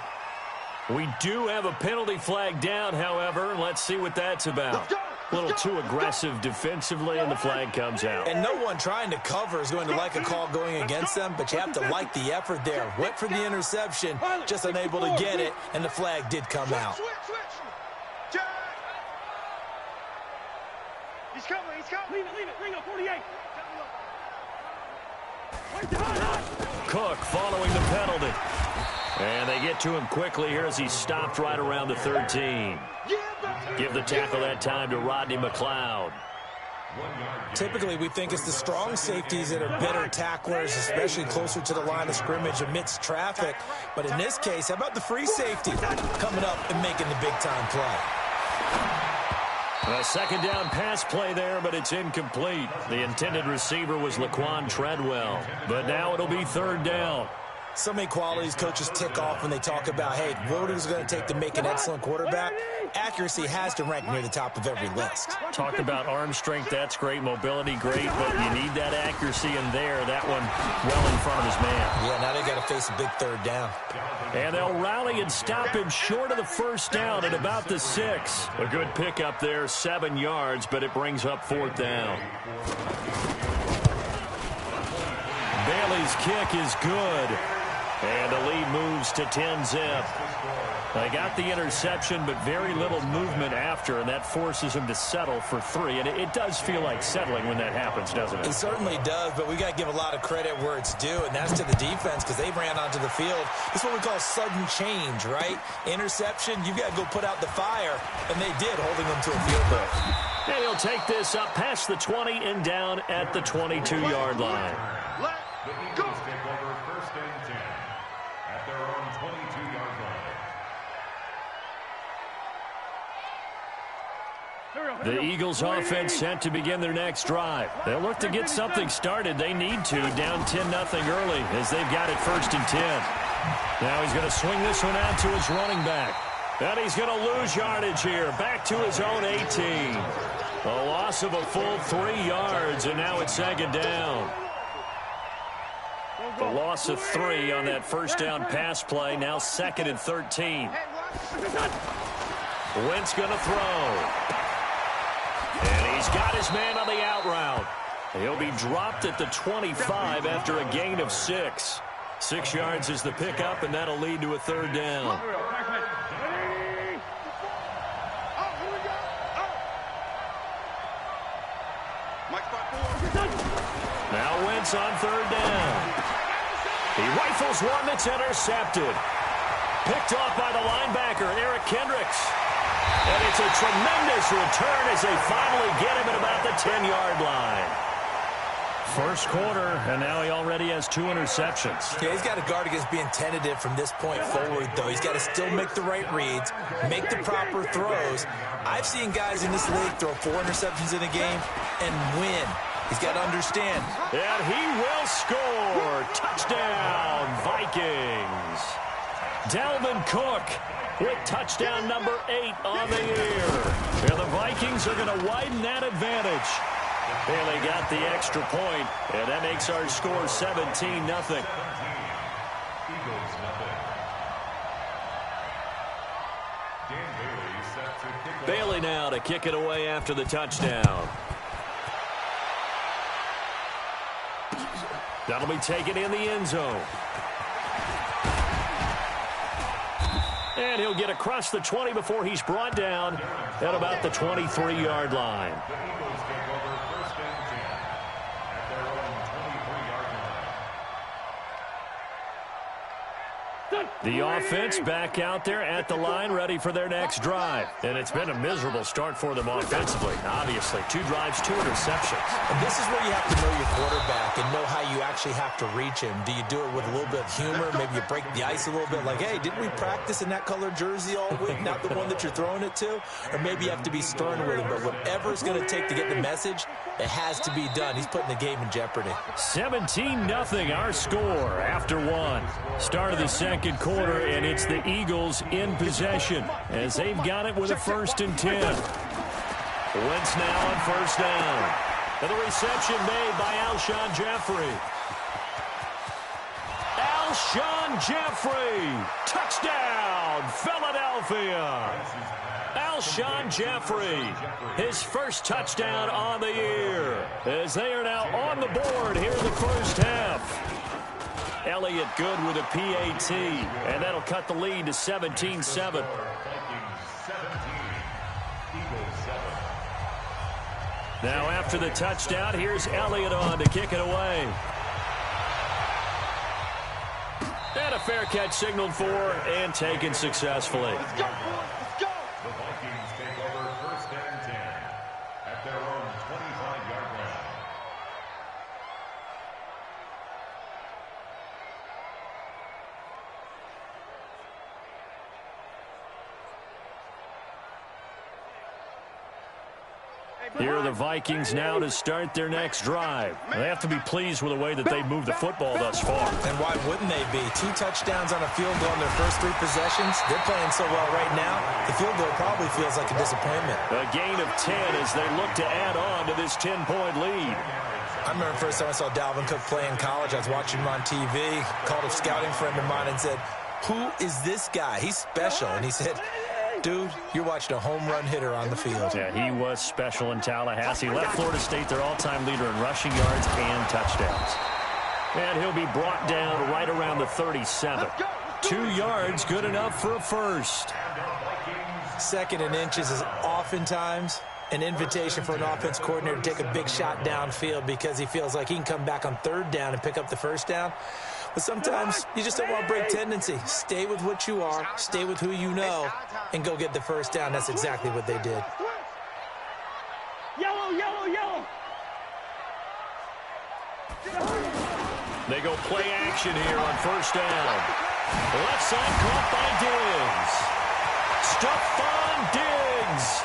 We do have a penalty flag down, however. Let's see what that's about. A little too aggressive defensively, and the flag comes out. And no one trying to cover is going to like a call going against them, but you have to like the effort there. Went for the interception, just unable to get it, and the flag did come out. Jack. He's coming, he's coming. Leave it, bring up 48. Cook following the penalty. And they get to him quickly here as he stopped right around the 13. Give the tackle that time to Rodney McLeod. Typically, we think it's the strong safeties that are better tacklers, especially closer to the line of scrimmage amidst traffic. But in this case, how about the free safety coming up and making the big-time play? A second down pass play there, but it's incomplete. The intended receiver was Laquan Treadwell. But now it'll be 3rd down. So many qualities coaches tick off when they talk about, hey, what is it going to take to make an excellent quarterback? Accuracy has to rank near the top of every list. Talk about arm strength, that's great. Mobility, great, but you need that accuracy in there. That one well in front of his man. Yeah, now they got to face a big 3rd down. And they'll rally and stop him short of the first down at about the 6. A good pickup there, 7 yards, but it brings up 4th down. Bailey's kick is good. And the lead moves to 10-zip. They got the interception, but very little movement after, and that forces him to settle for 3. And it does feel like settling when that happens, doesn't it? It certainly does, but we got to give a lot of credit where it's due, and that's to the defense because they ran onto the field. It's what we call sudden change, right? Interception, you got to go put out the fire, and they did, holding them to a field goal. And he'll take this up past the 20 and down at the 22-yard line. The Eagles take over 1st and 10 at their own 22-yard line. The Eagles offense set to begin their next drive. They'll look to get something started. They need to, down 10-0 early as they've got it 1st and 10. Now he's going to swing this one out to his running back. And he's going to lose yardage here, back to his own 18. A loss of a full 3 yards, and now it's 2nd down. A loss of 3 on that first down pass play. Now 2nd and 13. Wentz going to throw. And he's got his man on the out route. He'll be dropped at the 25 after a gain of 6. 6 yards is the pickup, and that'll lead to a 3rd down. Now Wentz on 3rd down. He rifles one that's intercepted. Picked off by the linebacker, Eric Kendricks. And it's a tremendous return as they finally get him at about the 10-yard line. First quarter, and now he already has 2 interceptions. Yeah, he's got to guard against being tentative from this point forward, though. He's got to still make the right reads, make the proper throws. I've seen guys in this league throw 4 interceptions in a game and win. He's got to understand. And he will score. Touchdown, Vikings. Dalvin Cook with touchdown number 8 on the year. And the Vikings are going to widen that advantage. And they got the extra point, and that makes our score 17-0. Eagles 0. Dan Bailey set to kick off. Bailey now to kick it away after the touchdown. That'll be taken in the end zone. And he'll get across the 20 before he's brought down at about the 23-yard line. The Eagles take over 1st and 10 at their own 23-yard line. The offense back out there at the line, ready for their next drive. And it's been a miserable start for them offensively. Obviously, 2 drives, 2 interceptions. And this is where you have to know your quarterback and know how you actually have to reach him. Do you do it with a little bit of humor? Maybe you break the ice a little bit, like, hey, didn't we practice in that color jersey all week, not the one that you're throwing it to? Or maybe you have to be stern with him. But whatever it's going to take to get the message, it has to be done. He's putting the game in jeopardy. 17-0 our score after 1. Start of the second quarter, and it's the Eagles in possession as they've got it with a 1st and 10. Wentz now on 1st down. And the reception made by Alshon Jeffrey. Alshon Jeffrey, touchdown, Philadelphia. Alshon Jeffrey, his first touchdown on the year, as they are now on the board here in the first half. Elliott good with a PAT, and that'll cut the lead to 17-7. 17, Now after the touchdown, here's Elliott on to kick it away. And a fair catch signaled for and taken successfully. Let's go, boys. Let's go. The Vikings take over 1st and 10 at their own 25-yard line. Here are the Vikings now to start their next drive. They have to be pleased with the way that they moved the football thus far. And why wouldn't they be? 2 touchdowns on a field goal in their first 3 possessions. They're playing so well right now, the field goal probably feels like a disappointment. A gain of 10 as they look to add on to this 10-point lead. I remember the first time I saw Dalvin Cook play in college. I was watching him on TV, called a scouting friend of mine and said, who is this guy? He's special. And he said, dude, you're watching a home run hitter on the field. Yeah, he was special in Tallahassee. Left Florida State their all-time leader in rushing yards and touchdowns. And he'll be brought down right around the 37. 2 yards, good enough for a first. 2nd and inches is oftentimes an invitation for an offense coordinator to take a big shot downfield because he feels like he can come back on 3rd down and pick up the 1st down. But sometimes you just don't want to break tendency. Stay with what you are, stay with who you know, and go get the 1st down. That's exactly what they did. Yellow, yellow, yellow. They go play action here on 1st down. Left side caught by Diggs. Stephon Diggs.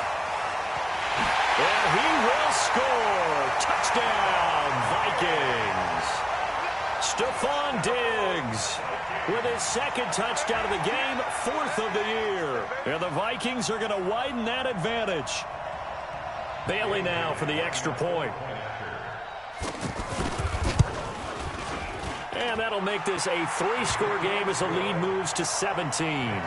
And he will score. Touchdown, Vikings. Stephon Diggs with his 2nd touchdown of the game, 4th of the year. And the Vikings are going to widen that advantage. Bailey now for the extra point. And that'll make this a 3-score game as the lead moves to 17.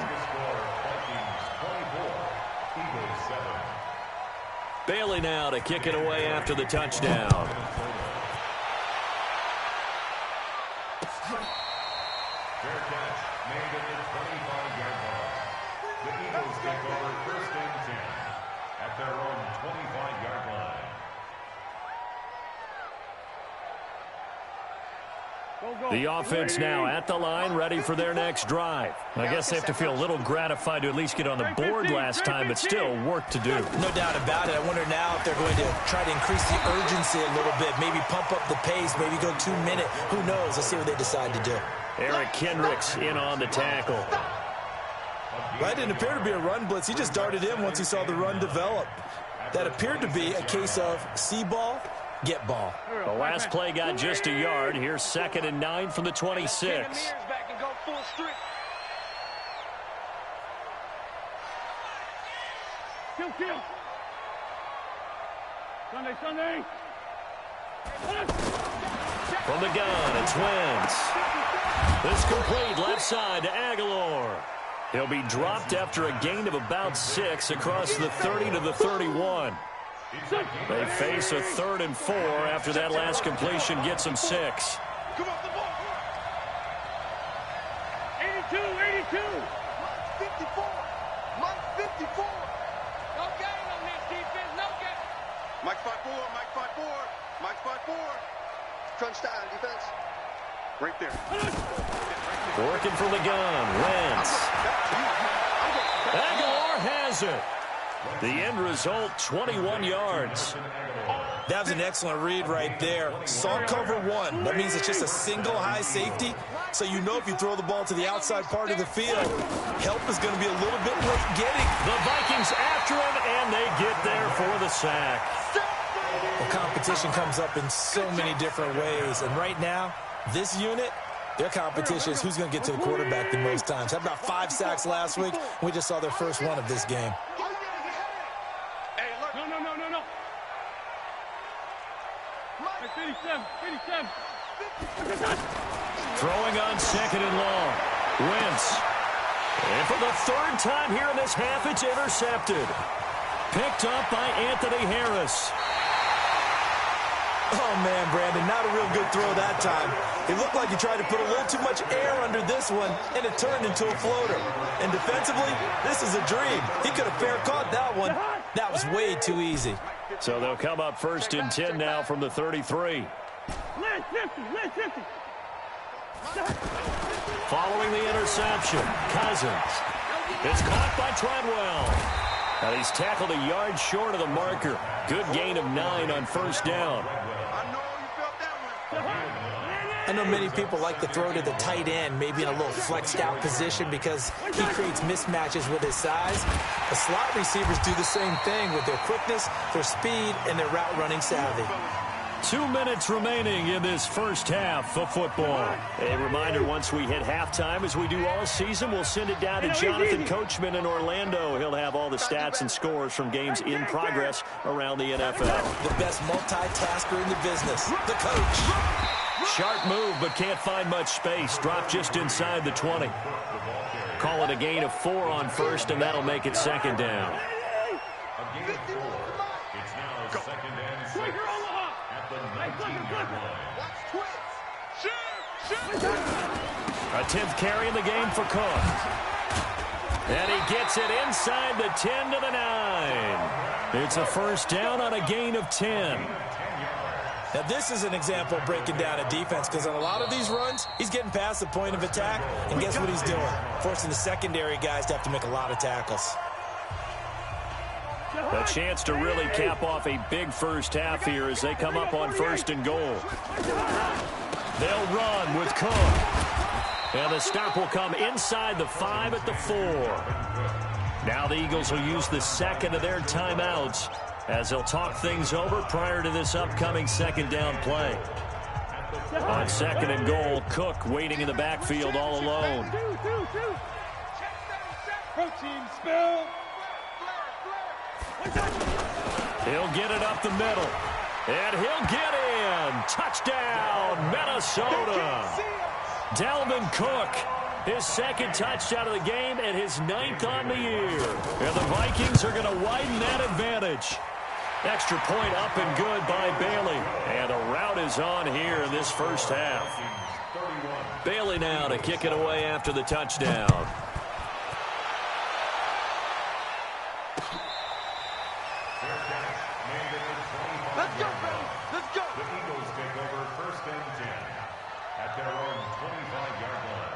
Bailey now to kick it away after the touchdown. Fair catch made at the 25-yard line. The Eagles take over 1st and 10 at their own 25-yard line. The offense now at the line, ready for their next drive. I guess they have to feel a little gratified to at least get on the board last time, but still work to do. No doubt about it. I wonder now if they're going to try to increase the urgency a little bit, maybe pump up the pace, maybe go 2-minute. Who knows? Let's see what they decide to do. Eric Kendricks in on the tackle. That didn't appear to be a run blitz. He just darted in once he saw the run develop. That appeared to be a case of see ball, get ball. The last play got just a yard. Here's 2nd and 9 from the 26. Back and go full strip. Kill. Sunday. From the gun, it's Wentz. This complete left side to Aguilar. He'll be dropped after a gain of about 6 across the 30 to the 31. They face a 3rd and 4 after that last completion gets them 6. Come on, the ball. 82, 82. Mike 54. Mike 54. No gain on this defense, no gain. Mike 5-4, Mike 5-4, Mike 5-4. Crunch down, defense. Right there. Working from the gun, Wentz. Aguilar has it. The end result, 21 yards. That was an excellent read right there. Saw cover 1. That means it's just a single high safety. So you know if you throw the ball to the outside part of the field, help is going to be a little bit late getting. The Vikings after him, and they get there for the sack. The competition comes up in so many different ways. And right now, this unit, their competition is who's going to get to the quarterback the most times. Had about 5 sacks last week. We just saw their first one of this game. No. 57. Throwing on 2nd and long. Wentz. And for the 3rd time here in this half, it's intercepted. Picked up by Anthony Harris. Oh, man, Brandon, not a real good throw that time. It looked like he tried to put a little too much air under this one, and it turned into a floater. And defensively, this is a dream. He could have fair caught that one. That was way too easy. So they'll come up 1st and 10 now from the 33. Following the interception, Cousins. It's caught by Treadwell. And he's tackled a yard short of the marker. Good gain of 9 on 1st down. I know many people like to throw to the tight end, maybe in a little flexed out position because he creates mismatches with his size. The slot receivers do the same thing with their quickness, their speed, and their route running savvy. 2 minutes remaining in this first half of football. A reminder, once we hit halftime, as we do all season, we'll send it down to Jonathan Coachman in Orlando. He'll have all the stats and scores from games in progress around the NFL. The best multitasker in the business, the coach. Sharp move, but can't find much space. Drop just inside the 20. Call it a gain of 4 on 1st, and that'll make it 2nd down. It's now 2nd and 6 at the 19-yard line. A 10th carry in the game for Cook. And he gets it inside the 10 to the 9. It's a 1st down on a gain of 10. Now, this is an example of breaking down a defense because on a lot of these runs, he's getting past the point of attack, and guess what he's doing? Forcing the secondary guys to have to make a lot of tackles. A chance to really cap off a big first half here as they come up on 1st and goal. They'll run with Cook. And the stop will come inside the 5 at the 4. Now the Eagles will use the 2nd of their timeouts as they'll talk things over prior to this upcoming 2nd down play. On 2nd and goal, Cook waiting in the backfield all alone. Protein spill. He'll get it up the middle. And he'll get in. Touchdown, Minnesota. Dalvin Cook, his 2nd touchdown of the game and his 9th on the year. And the Vikings are going to widen that advantage. Extra point up and good by Bailey. And the route is on here in this first half. Bailey now to kick it away after the touchdown. Let's go, baby. Let's go. The Eagles take over 1st and 10 at their own 25-yard line.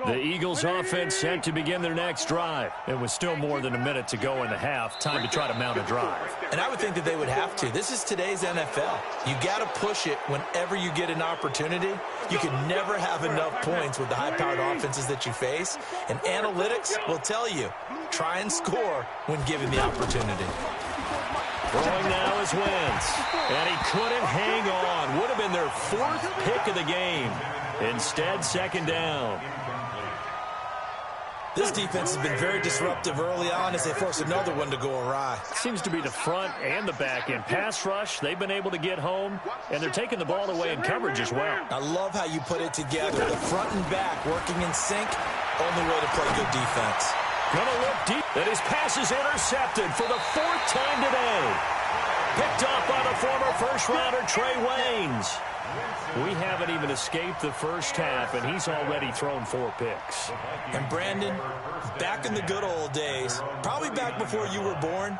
The Eagles offense set to begin their next drive. And with still more than a minute to go in the half, time to try to mount a drive. And I would think that they would have to. This is today's NFL. You got to push it whenever you get an opportunity. You can never have enough points with the high-powered offenses that you face. And analytics will tell you, try and score when given the opportunity. Throwing now is Wentz. And he couldn't hang on. Would have been their 4th pick of the game. Instead, 2nd down. This defense has been very disruptive early on as they force another one to go awry. Seems to be the front and the back end. Pass rush, they've been able to get home, and they're taking the ball away in coverage as well. I love how you put it together. The front and back working in sync, only way to play good defense. Gonna look deep. And his pass is intercepted for the 4th time today. Picked off by the former first-rounder Trey Waynes. We haven't even escaped the first half, and he's already thrown 4 picks. And Brandon, back in the good old days, probably back before you were born,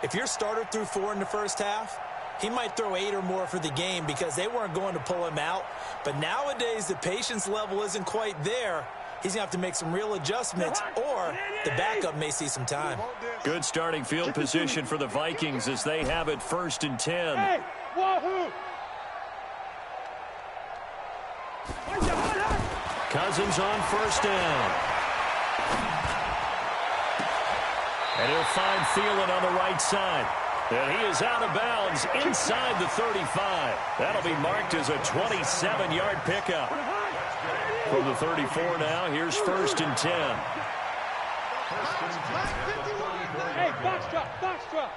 if your starter threw 4 in the first half, he might throw 8 or more for the game because they weren't going to pull him out. But nowadays, the patience level isn't quite there. He's going to have to make some real adjustments, or the backup may see some time. Good starting field position for the Vikings as they have it 1st and 10. Hey, wahoo! Cousins on 1st down. And he'll find Thielen on the right side. And he is out of bounds inside the 35. That'll be marked as a 27-yard pickup. From the 34 now, here's 1st and 10. Hey, box drop, box drop.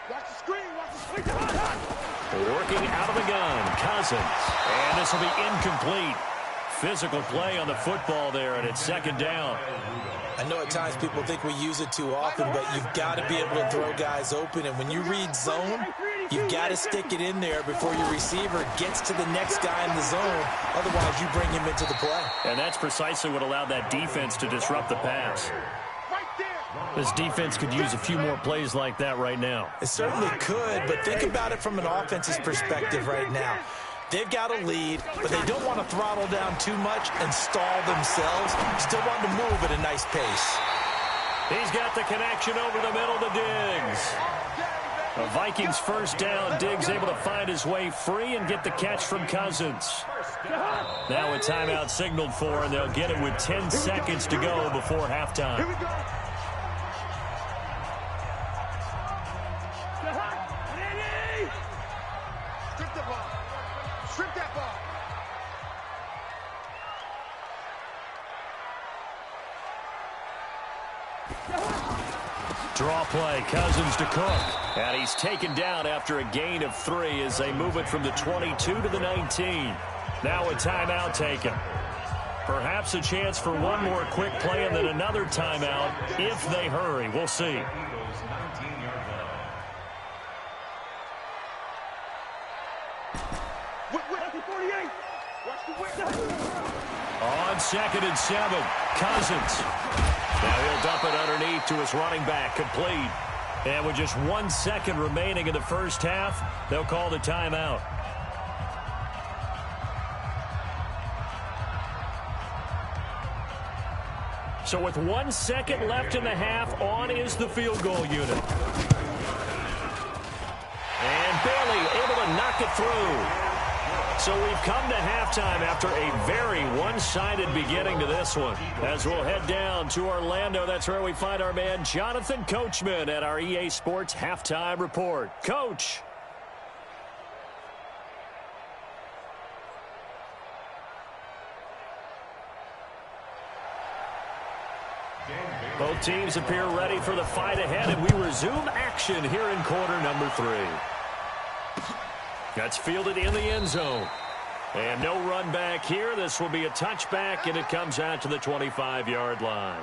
Watch the screen, watch the screen. Working out of the gun, Cousins. And this will be incomplete. Physical play on the football there, and it's 2nd down. I know at times people think we use it too often, but you've got to be able to throw guys open. And when you read zone, you've got to stick it in there before your receiver gets to the next guy in the zone. Otherwise, you bring him into the play. And that's precisely what allowed that defense to disrupt the pass. This defense could use a few more plays like that right now. It certainly could, but think about it from an offense's perspective right now. They've got a lead, but they don't want to throttle down too much and stall themselves. Still want to move at a nice pace. He's got the connection over the middle to Diggs. The Vikings 1st down. Diggs able to find his way free and get the catch from Cousins. Now a timeout signaled for, and they'll get it with 10 seconds to go before halftime. Here we go. Strip the ball. Strip that ball. Draw play, Cousins to Cook. And he's taken down after a gain of 3 as they move it from the 22 to the 19. Now a timeout taken. Perhaps a chance for one more quick play and then another timeout if they hurry. We'll see. On 2nd and 7, Cousins. Now he'll dump it underneath to his running back, complete. And with just 1 second remaining in the first half, they'll call the timeout. So with 1 second left in the half, on is the field goal unit. And Bailey able to knock it through. So we've come to halftime after a very one-sided beginning to this one. As we'll head down to Orlando, that's where we find our man Jonathan Coachman at our EA Sports Halftime Report. Coach. Both teams appear ready for the fight ahead, and we resume action here in quarter number 3. That's fielded in the end zone. And no run back here. This will be a touchback, and it comes out to the 25-yard line.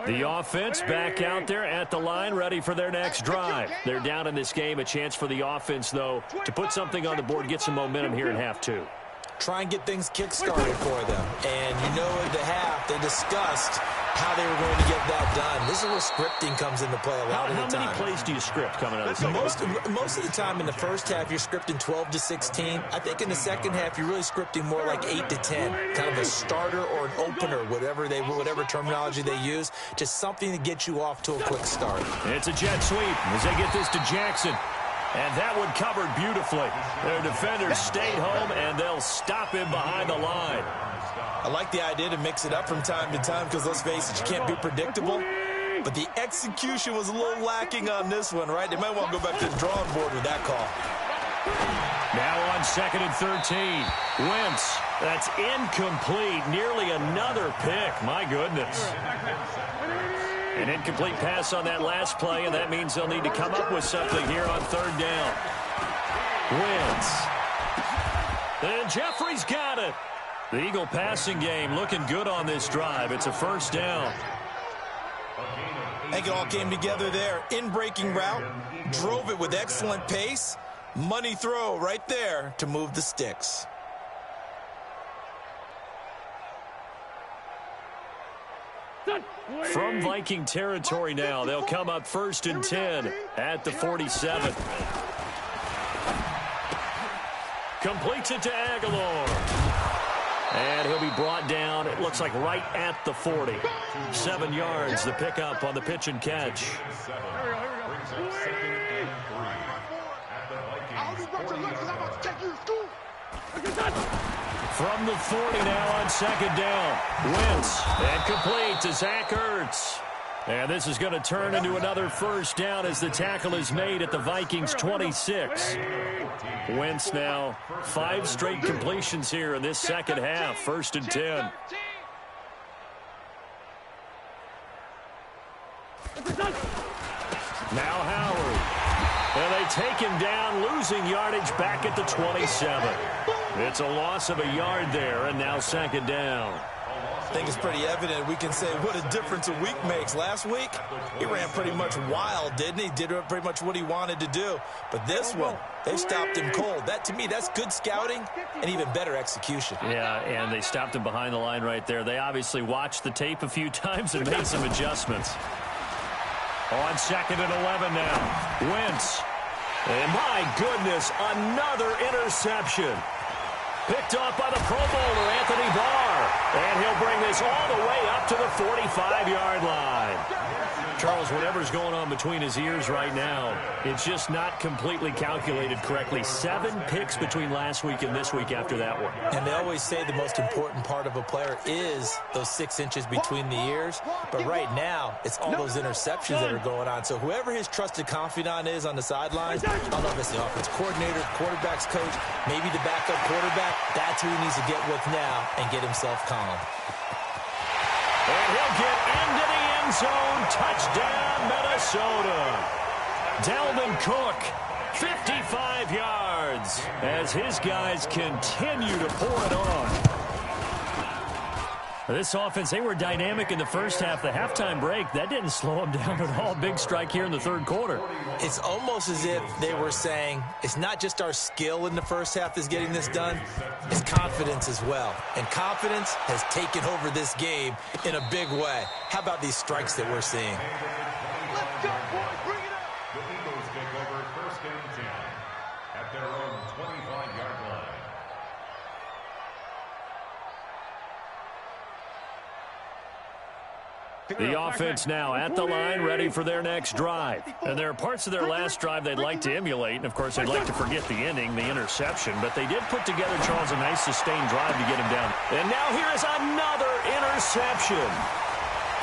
The offense back out there at the line, ready for their next drive. They're down in this game. A chance for the offense, though, to put something on the board, get some momentum here in half 2. Try and get things kick-started for them. And you know at the half, they discussed how they were going to get that done. This is where scripting comes into play a lot of the time. How many plays do you script coming out of the second? Most of the time in the first half, you're scripting 12 to 16. I think in the second half, you're really scripting more like 8 to 10. Kind of a starter or an opener, whatever terminology they use. Just something to get you off to a quick start. It's a jet sweep as they get this to Jackson. And that one covered beautifully. Their defenders stayed home, and they'll stop him behind the line. I like the idea to mix it up from time to time because, let's face it, you can't be predictable. but the execution was a little lacking on this one, right? They might want to go back to the drawing board with that call. Now on 2nd and 13. Wentz. That's incomplete. Nearly another pick. My goodness. An incomplete pass on that last play, and that means they'll need to come up with something here on 3rd down. Wentz. And Jeffrey's got it. The Eagle passing game looking good on this drive. It's a 1st down. I think it all came together there. In-breaking route. Drove it with excellent pace. Money throw right there to move the sticks. From Viking territory now, they'll come up 1st and 10 at the 47. Completes it to Aguilar. And he'll be brought down, it looks like right at the 40. 7 yards, the pickup on the pitch and catch. From the 40 now on 2nd down. Wentz, and complete to Zach Ertz. And this is going to turn into another 1st down as the tackle is made at the Vikings 26. Wentz now 5 straight completions here in this second half. 1st and 10. Now Howard. And they take him down, losing yardage back at the 27. It's a loss of a yard there, and now 2nd down. I think it's pretty evident. We can say what a difference a week makes. Last week, he ran pretty much wild, didn't he? Did pretty much what he wanted to do. But this one, they stopped him cold. That, to me, that's good scouting and even better execution. Yeah, and they stopped him behind the line right there. They obviously watched the tape a few times and made some adjustments. On 2nd and 11 now. Wentz. And my goodness, another interception. Picked off by the Pro Bowler, Anthony Barr. And he'll bring this all the way up to the 45-yard line. Charles, whatever's going on between his ears right now, it's just not completely calculated correctly. 7 picks between last week and this week after that one. And they always say the most important part of a player is those 6 inches between the ears. But right now, it's all those interceptions that are going on. So whoever his trusted confidant is on the sidelines, I don't know if it's the offense coordinator, quarterback's coach, maybe the backup quarterback, that's who he needs to get with now and get himself calm. And he'll get into the end zone. Touchdown, Minnesota. Dalvin Cook, 55 yards, as his guys continue to pour it on. This offense, they were dynamic in the first half. The halftime break, that didn't slow them down at all. Big strike here in the 3rd quarter. It's almost as if they were saying, it's not just our skill in the first half that's getting this done, it's confidence as well. And confidence has taken over this game in a big way. How about these strikes that we're seeing? Let's go, boys. Bring it up. The Eagles take over 1st and 10 at their own 25-yard line. The offense now at the line, ready for their next drive. And there are parts of their last drive they'd like to emulate. And, of course, they'd like to forget the ending, the interception. But they did put together, Charles, a nice sustained drive to get him down. And now here is another interception.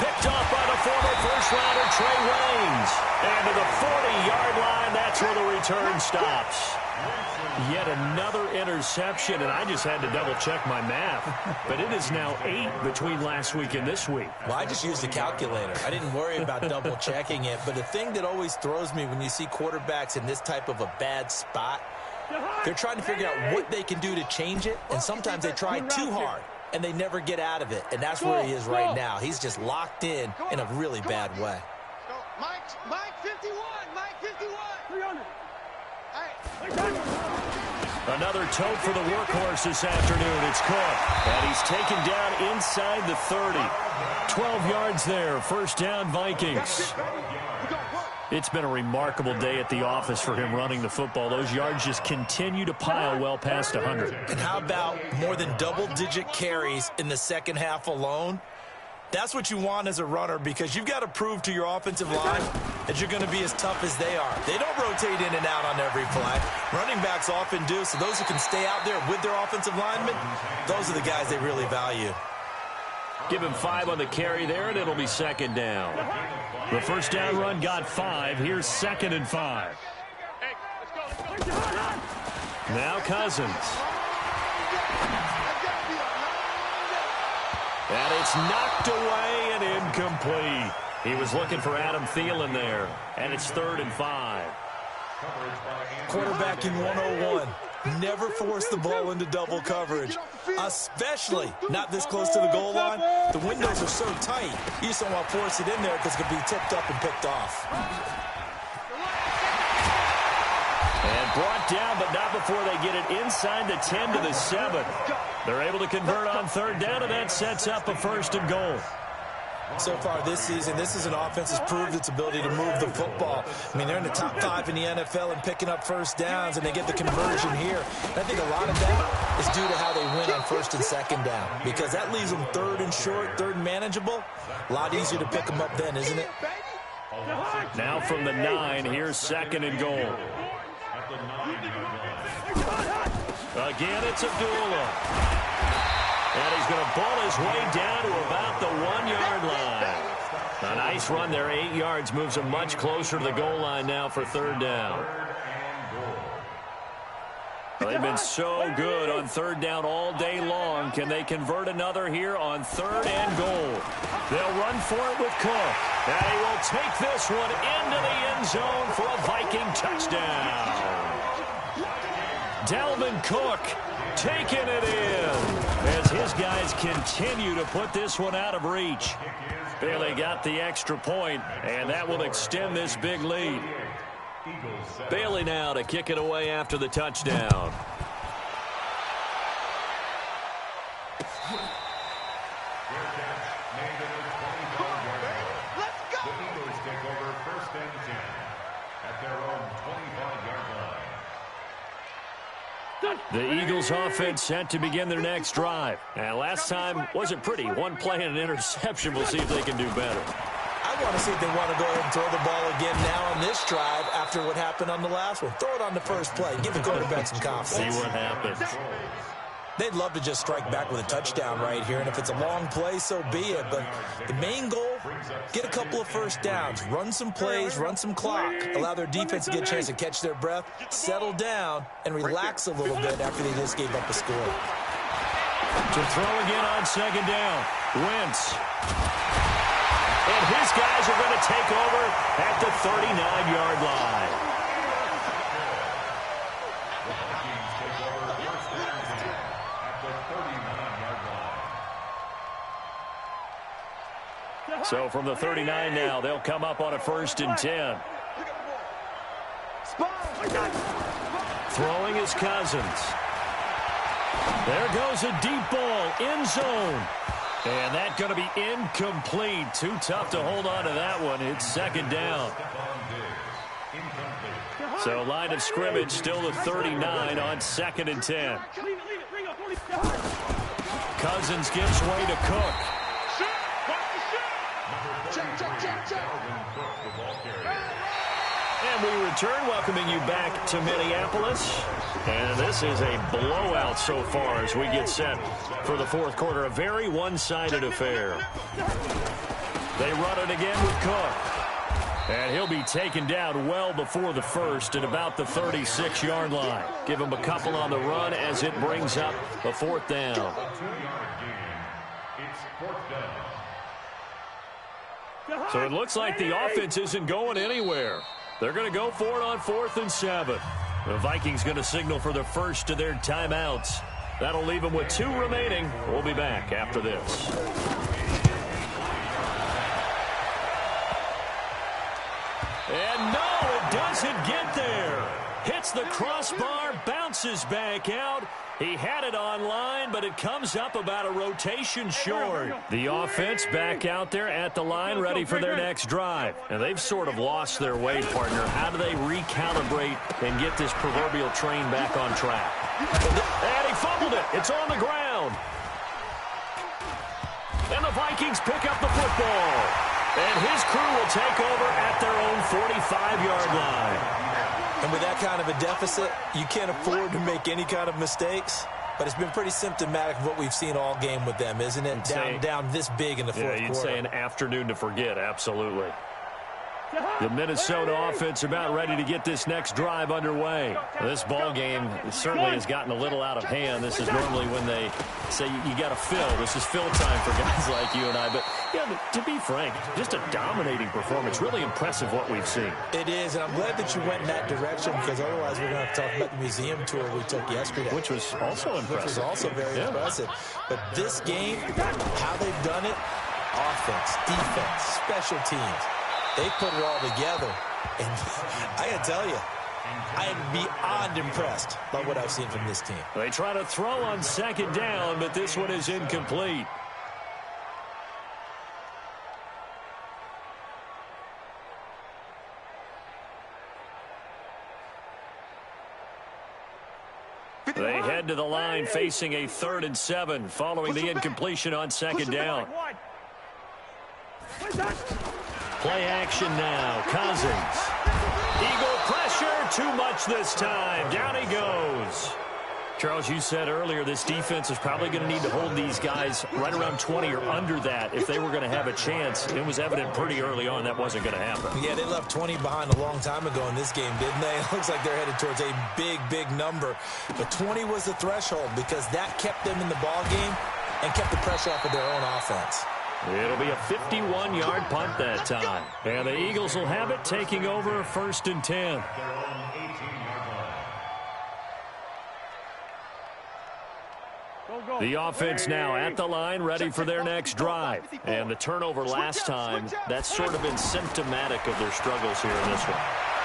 Picked off by the former first-rounder Trey Waynes. And to the 40-yard line, that's where the return stops. Yet another interception, and I just had to double-check my math. But it is now 8 between last week and this week. Well, I just used a calculator. I didn't worry about double-checking it. But the thing that always throws me when you see quarterbacks in this type of a bad spot, they're trying to figure out what they can do to change it, and sometimes they try too hard, and they never get out of it. And that's where he is right now. He's just locked in a really bad way. Mike 51. Mike 51. 300. Another tote for the workhorse this afternoon. It's Cook. And he's taken down inside the 30. 12 yards there. 1st down, Vikings. It's been a remarkable day at the office for him running the football. Those yards just continue to pile well past 100. And how about more than double-digit carries in the second half alone? That's what you want as a runner, because you've got to prove to your offensive line that you're going to be as tough as they are. They don't rotate in and out on every play. Running backs often do, so those who can stay out there with their offensive linemen, those are the guys they really value. Give him 5 on the carry there, and it'll be second down. The first down run got 5. Here's 2nd and 5. Now Cousins. And it's knocked away and incomplete. He was looking for Adam Thielen there. And it's 3rd and 5. Quarterbacking 101. Never force the ball into double coverage, especially not this close to the goal line. The windows are so tight, you just don't want to force it in there because it could be tipped up and picked off. And brought down, but not before they get it inside the 10 to the 7. They're able to convert on 3rd down, and that sets up a 1st and goal. So far this season, this is an offense that's proved its ability to move the football. I mean, they're in the top 5 in the NFL and picking up first downs, and they get the conversion here. And I think a lot of that is due to how they win on 1st and 2nd down, because that leaves them 3rd and short, 3rd and manageable. A lot easier to pick them up then, isn't it? Now from the 9, here's 2nd and goal. Again, it's Abdullah. And he's going to ball his way down to about the 1-yard line. A nice run there, 8 yards, moves him much closer to the goal line now for 3rd down. Well, they've been so good on 3rd down all day long. Can they convert another here on 3rd and goal? They'll run for it with Cook. And he will take this one into the end zone for a Viking touchdown. Dalvin Cook taking it in as his guys continue to put this one out of reach. Bailey got the extra point, and that will extend this big lead. Bailey now to kick it away after the touchdown. The Eagles take over 1st and 10 at their own 25-yard line. The Eagles offense set to begin their next drive. And last time wasn't pretty. 1 play and an interception. We'll see if they can do better. I want to see if they want to go ahead and throw the ball again now on this drive after what happened on the last one. Throw it on the first play. Give the quarterback some confidence. See what happens. They'd love to just strike back with a touchdown right here, and if it's a long play, so be it. But the main goal, get a couple of first downs, run some plays, run some clock, allow their defense to get a chance to catch their breath, settle down, and relax a little bit after they just gave up a score. To throw again on 2nd down, Wentz. And his guys are going to take over at the 39-yard line. So from the 39 now, they'll come up on a 1st and 10. Throwing is Cousins. There goes a deep ball, end zone. And that's going to be incomplete. Too tough to hold on to that one. It's 2nd down. So line of scrimmage still the 39 on 2nd and 10. Cousins gives way to Cook. And we return, welcoming you back to Minneapolis. And this is a blowout so far as we get set for the 4th quarter. A very one-sided affair. They run it again with Cook. And he'll be taken down well before the 1st at about the 36-yard line. Give him a couple on the run as it brings up the 4th down. A 2-yard gain. It's 4th down. So it looks like the offense isn't going anywhere. They're going to go for it on 4th and 7. The Vikings going to signal for the first of their timeouts. That'll leave them with 2 remaining. We'll be back after this. And no, it doesn't get there. Hits the crossbar, bounces back out. He had it online, but it comes up about a rotation short. The offense back out there at the line, ready for their next drive. And they've sort of lost their way, partner. How do they recalibrate and get this proverbial train back on track? And he fumbled it. It's on the ground. And the Vikings pick up the football. And his crew will take over at their own 45-yard line. And with that kind of a deficit, you can't afford to make any kind of mistakes. but it's been pretty symptomatic of what we've seen all game with them, isn't it? Down this big in the fourth quarter. You'd say an afternoon to forget, absolutely. The Minnesota offense about ready to get this next drive underway. This ball game certainly has gotten a little out of hand. This is normally when they say you got to fill. This is fill time for guys like you and I. But yeah, to be frank, just a dominating performance. Really impressive what we've seen. It is, and I'm glad that you went in that direction because otherwise we're going to have to talk about the museum tour we took yesterday. Which was also impressive. Which was also very impressive. But this game, how they've done it, offense, defense, special teams. They put it all together, and I got to tell you, I am beyond impressed by what I've seen from this team. They try to throw on second down, but this one is incomplete. They head to the line facing a 3rd and 7 following the incompletion on second down. Play action now. Cousins. Eagle pressure. Too much this time. Down he goes. Charles, you said earlier this defense is probably going to need to hold these guys right around 20 or under that if they were going to have a chance. It was evident pretty early on that wasn't going to happen. Yeah, they left 20 behind a long time ago in this game, didn't they? It looks like they're headed towards a big, big number. But 20 was the threshold because that kept them in the ball game and kept the pressure off of their own offense. It'll be a 51-yard punt that time. And the Eagles will have it, taking over 1st and 10. The offense now at the line, ready for their next drive. And the turnover last time, that's sort of been symptomatic of their struggles here in this one.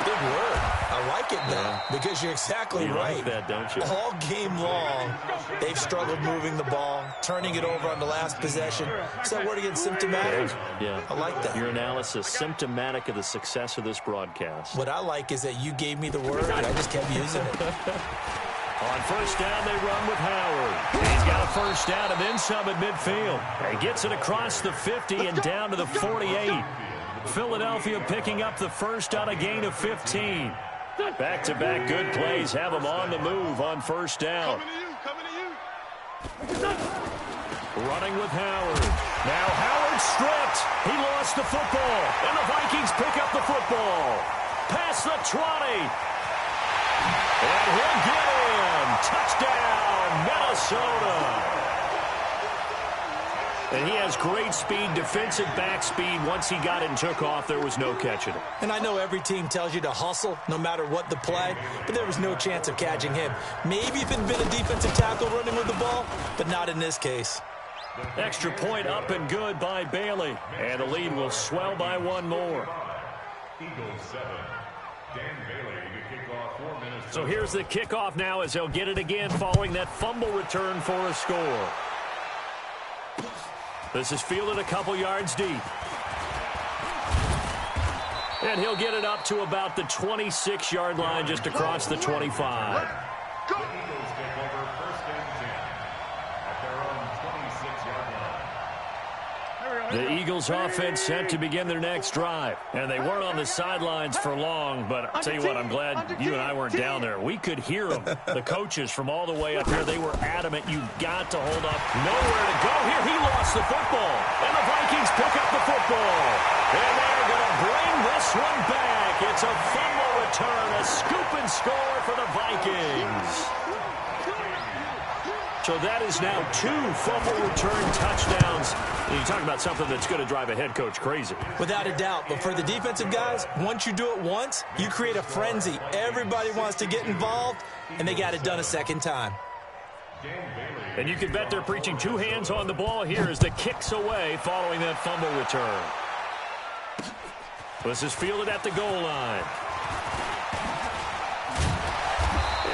Good word. I like it now because you're exactly right. You like that, don't you? All game long, they've struggled moving the ball, turning it over on the last possession. Is that word again, symptomatic? Yeah. I like that. Your analysis, symptomatic of the success of this broadcast. What I like is that you gave me the word, and I just kept using it. On 1st down, they run with Howard. He's got a 1st down and then some at midfield. He gets it across the 50 and down to the 48. Philadelphia picking up the 1st on a gain of 15. Back-to-back good plays have them on the move on 1st down. Coming to you. Running with Howard. Now Howard stripped. He lost the football. And the Vikings pick up the football. Past the 20. And he'll get in. Touchdown, Minnesota. And he has great speed, defensive back speed. Once he got it and took off, there was no catching it. And I know every team tells you to hustle no matter what the play, but there was no chance of catching him. Maybe if it had been a defensive tackle running with the ball, but not in this case. Extra point up and good by Bailey. And the lead will swell by one more. Eagles 7. Dan Bailey to kick off 4 minutes. So here's the kickoff now as they'll get it again following that fumble return for a score. This is fielded a couple yards deep. And he'll get it up to about the 26-yard line just across the 25. The Eagles take over 1st and 10 at their own 26-yard line. The Eagles offense set to begin their next drive. And they weren't on the sidelines for long, but I'll tell you what, I'm glad you and I weren't down there. We could hear them. The coaches from all the way up here, they were adamant. You got to hold up. Nowhere to go here. He lost the football. And the Vikings pick up the football. And they're going to bring this one back. It's a fumble return, a scoop and score for the Vikings. So that is now 2 fumble return touchdowns. And you talk about something that's going to drive a head coach crazy. Without a doubt. But for the defensive guys, once you do it once, you create a frenzy. Everybody wants to get involved, and they got it done a second time. And you can bet they're preaching 2 hands on the ball here as the kick's away following that fumble return. This is fielded at the goal line.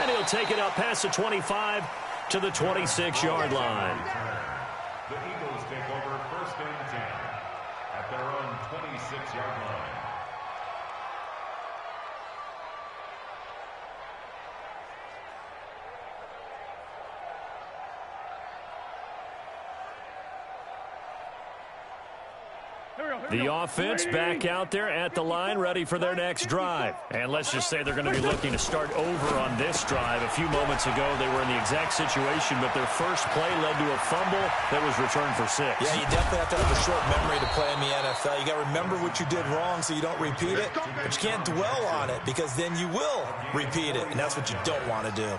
And he'll take it up past the 25 to the 26-yard line. The Eagles take over 1st and 10 at their own 26-yard line. The offense back out there at the line, ready for their next drive. And let's just say they're going to be looking to start over on this drive. A few moments ago, they were in the exact situation, but their first play led to a fumble that was returned for 6. Yeah, you definitely have to have a short memory to play in the NFL. You got to remember what you did wrong so you don't repeat it, but you can't dwell on it because then you will repeat it, and that's what you don't want to do.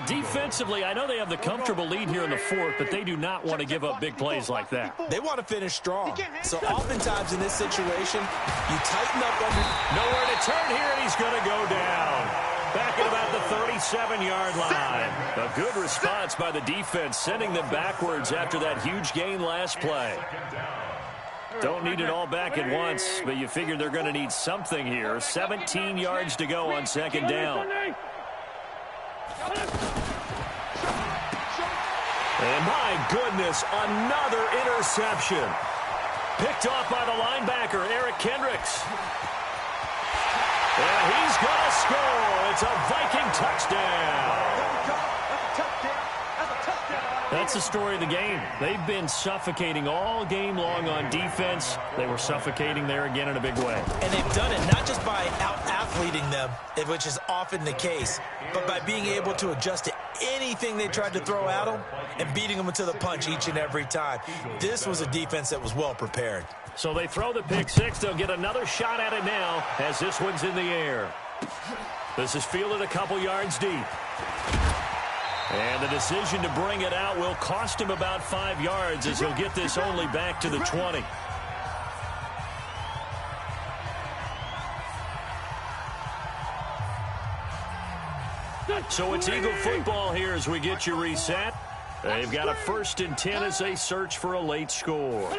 Defensively, I know they have the comfortable lead here in the fourth, but they do not want to give up big plays like that. They want to finish strong. So oftentimes in this situation, you tighten up under. Nowhere to turn here, and he's going to go down. Back at about the 37-yard line. A good response by the defense, sending them backwards after that huge gain last play. Don't need it all back at once, but you figure they're going to need something here. 17 yards to go on second down. And my goodness, another interception. Picked off by the linebacker, Eric Kendricks. And he's going to score. It's a Viking touchdown. That's the story of the game. They've been suffocating all game long on defense. They were suffocating there again in a big way. And they've done it not just by out-athleting them, which is often the case, but by being able to adjust to anything they tried to throw at them and beating them to the punch each and every time. This was a defense that was well prepared. So they throw the pick six. They'll get another shot at it now as this one's in the air. This is fielded a couple yards deep. And the decision to bring it out will cost him about 5 yards as he'll get this only back to the 20. So it's Eagle football here as we get you reset. They've got a 1st and 10 as they search for a late score.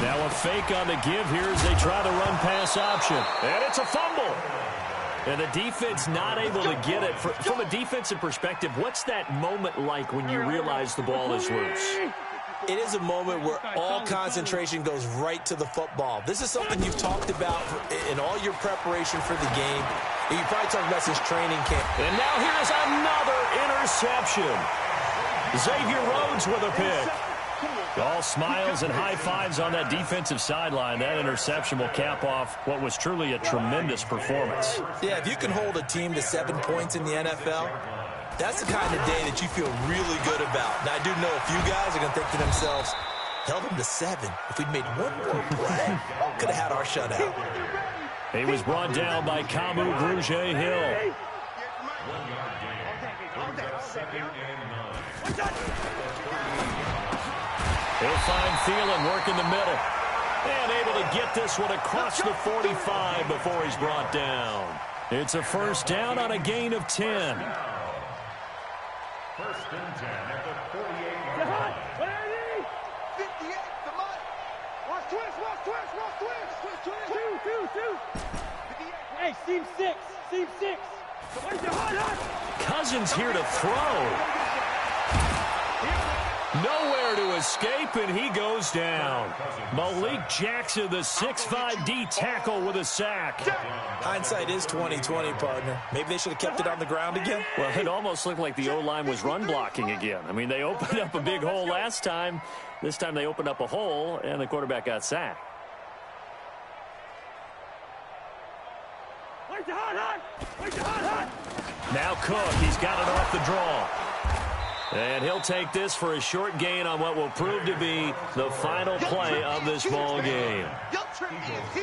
Now a fake on the give here as they try the run-pass option. And it's a fumble. And the defense not able to get it. From a defensive perspective, what's that moment like when you realize the ball is loose? It is a moment where all concentration goes right to the football. This is something you've talked about in all your preparation for the game. You probably talked about since training camp. And now here's another interception. Xavier Rhodes with a pick. All smiles and high fives on that defensive sideline. That interception will cap off what was truly a tremendous performance. Yeah, if you can hold a team to 7 points in the NFL, that's the kind of day that you feel really good about. Now, I do know a few guys are going to think to themselves, held them to 7. If we'd made one more play, could have had our shutout. He was brought down by Kamu Grugier-Hill. 1 yard gain. 2nd and 9. He'll find Thielen working the middle. And able to get this one across the 45 before he's brought down. It's a 1st down on a gain of 10. 1st and 10 at the 48-yard line. 58, the mud. Watch twist. Hey, seam 6. Cousins here to throw. Nowhere to escape, and he goes down. Malik Jackson, the 6'5" D tackle with a sack. Hindsight is 20/20, partner. Maybe they should have kept it on the ground again. Well, it almost looked like the O-line was run blocking again. I mean, they opened up a big hole last time. This time they opened up a hole, and the quarterback got sacked. Now Cook, he's got it off the draw. And he'll take this for a short gain on what will prove to be the final play of this ball game.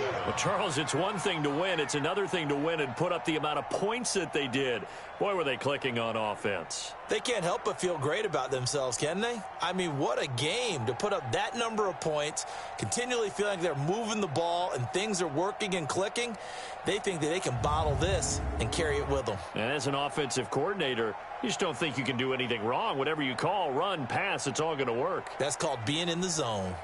Well, Charles, it's one thing to win. It's another thing to win and put up the amount of points that they did. Boy, were they clicking on offense. They can't help but feel great about themselves, can they? I mean, what a game to put up that number of points, continually feel like they're moving the ball and things are working and clicking. They think that they can bottle this and carry it with them. And as an offensive coordinator, you just don't think you can do anything wrong. Whatever you call, run, pass, it's all going to work. That's called being in the zone.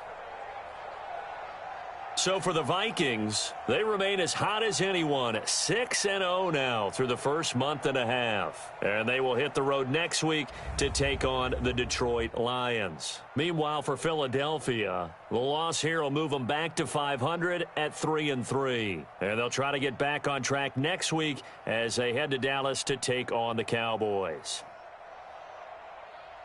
So for the Vikings, they remain as hot as anyone, 6-0 now through the first month and a half. And they will hit the road next week to take on the Detroit Lions. Meanwhile, for Philadelphia, the loss here will move them back to 500 at 3-3. And they'll try to get back on track next week as they head to Dallas to take on the Cowboys.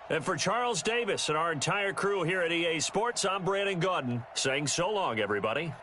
And for Charles Davis and our entire crew here at EA Sports, I'm Brandon Gaudin saying so long, everybody.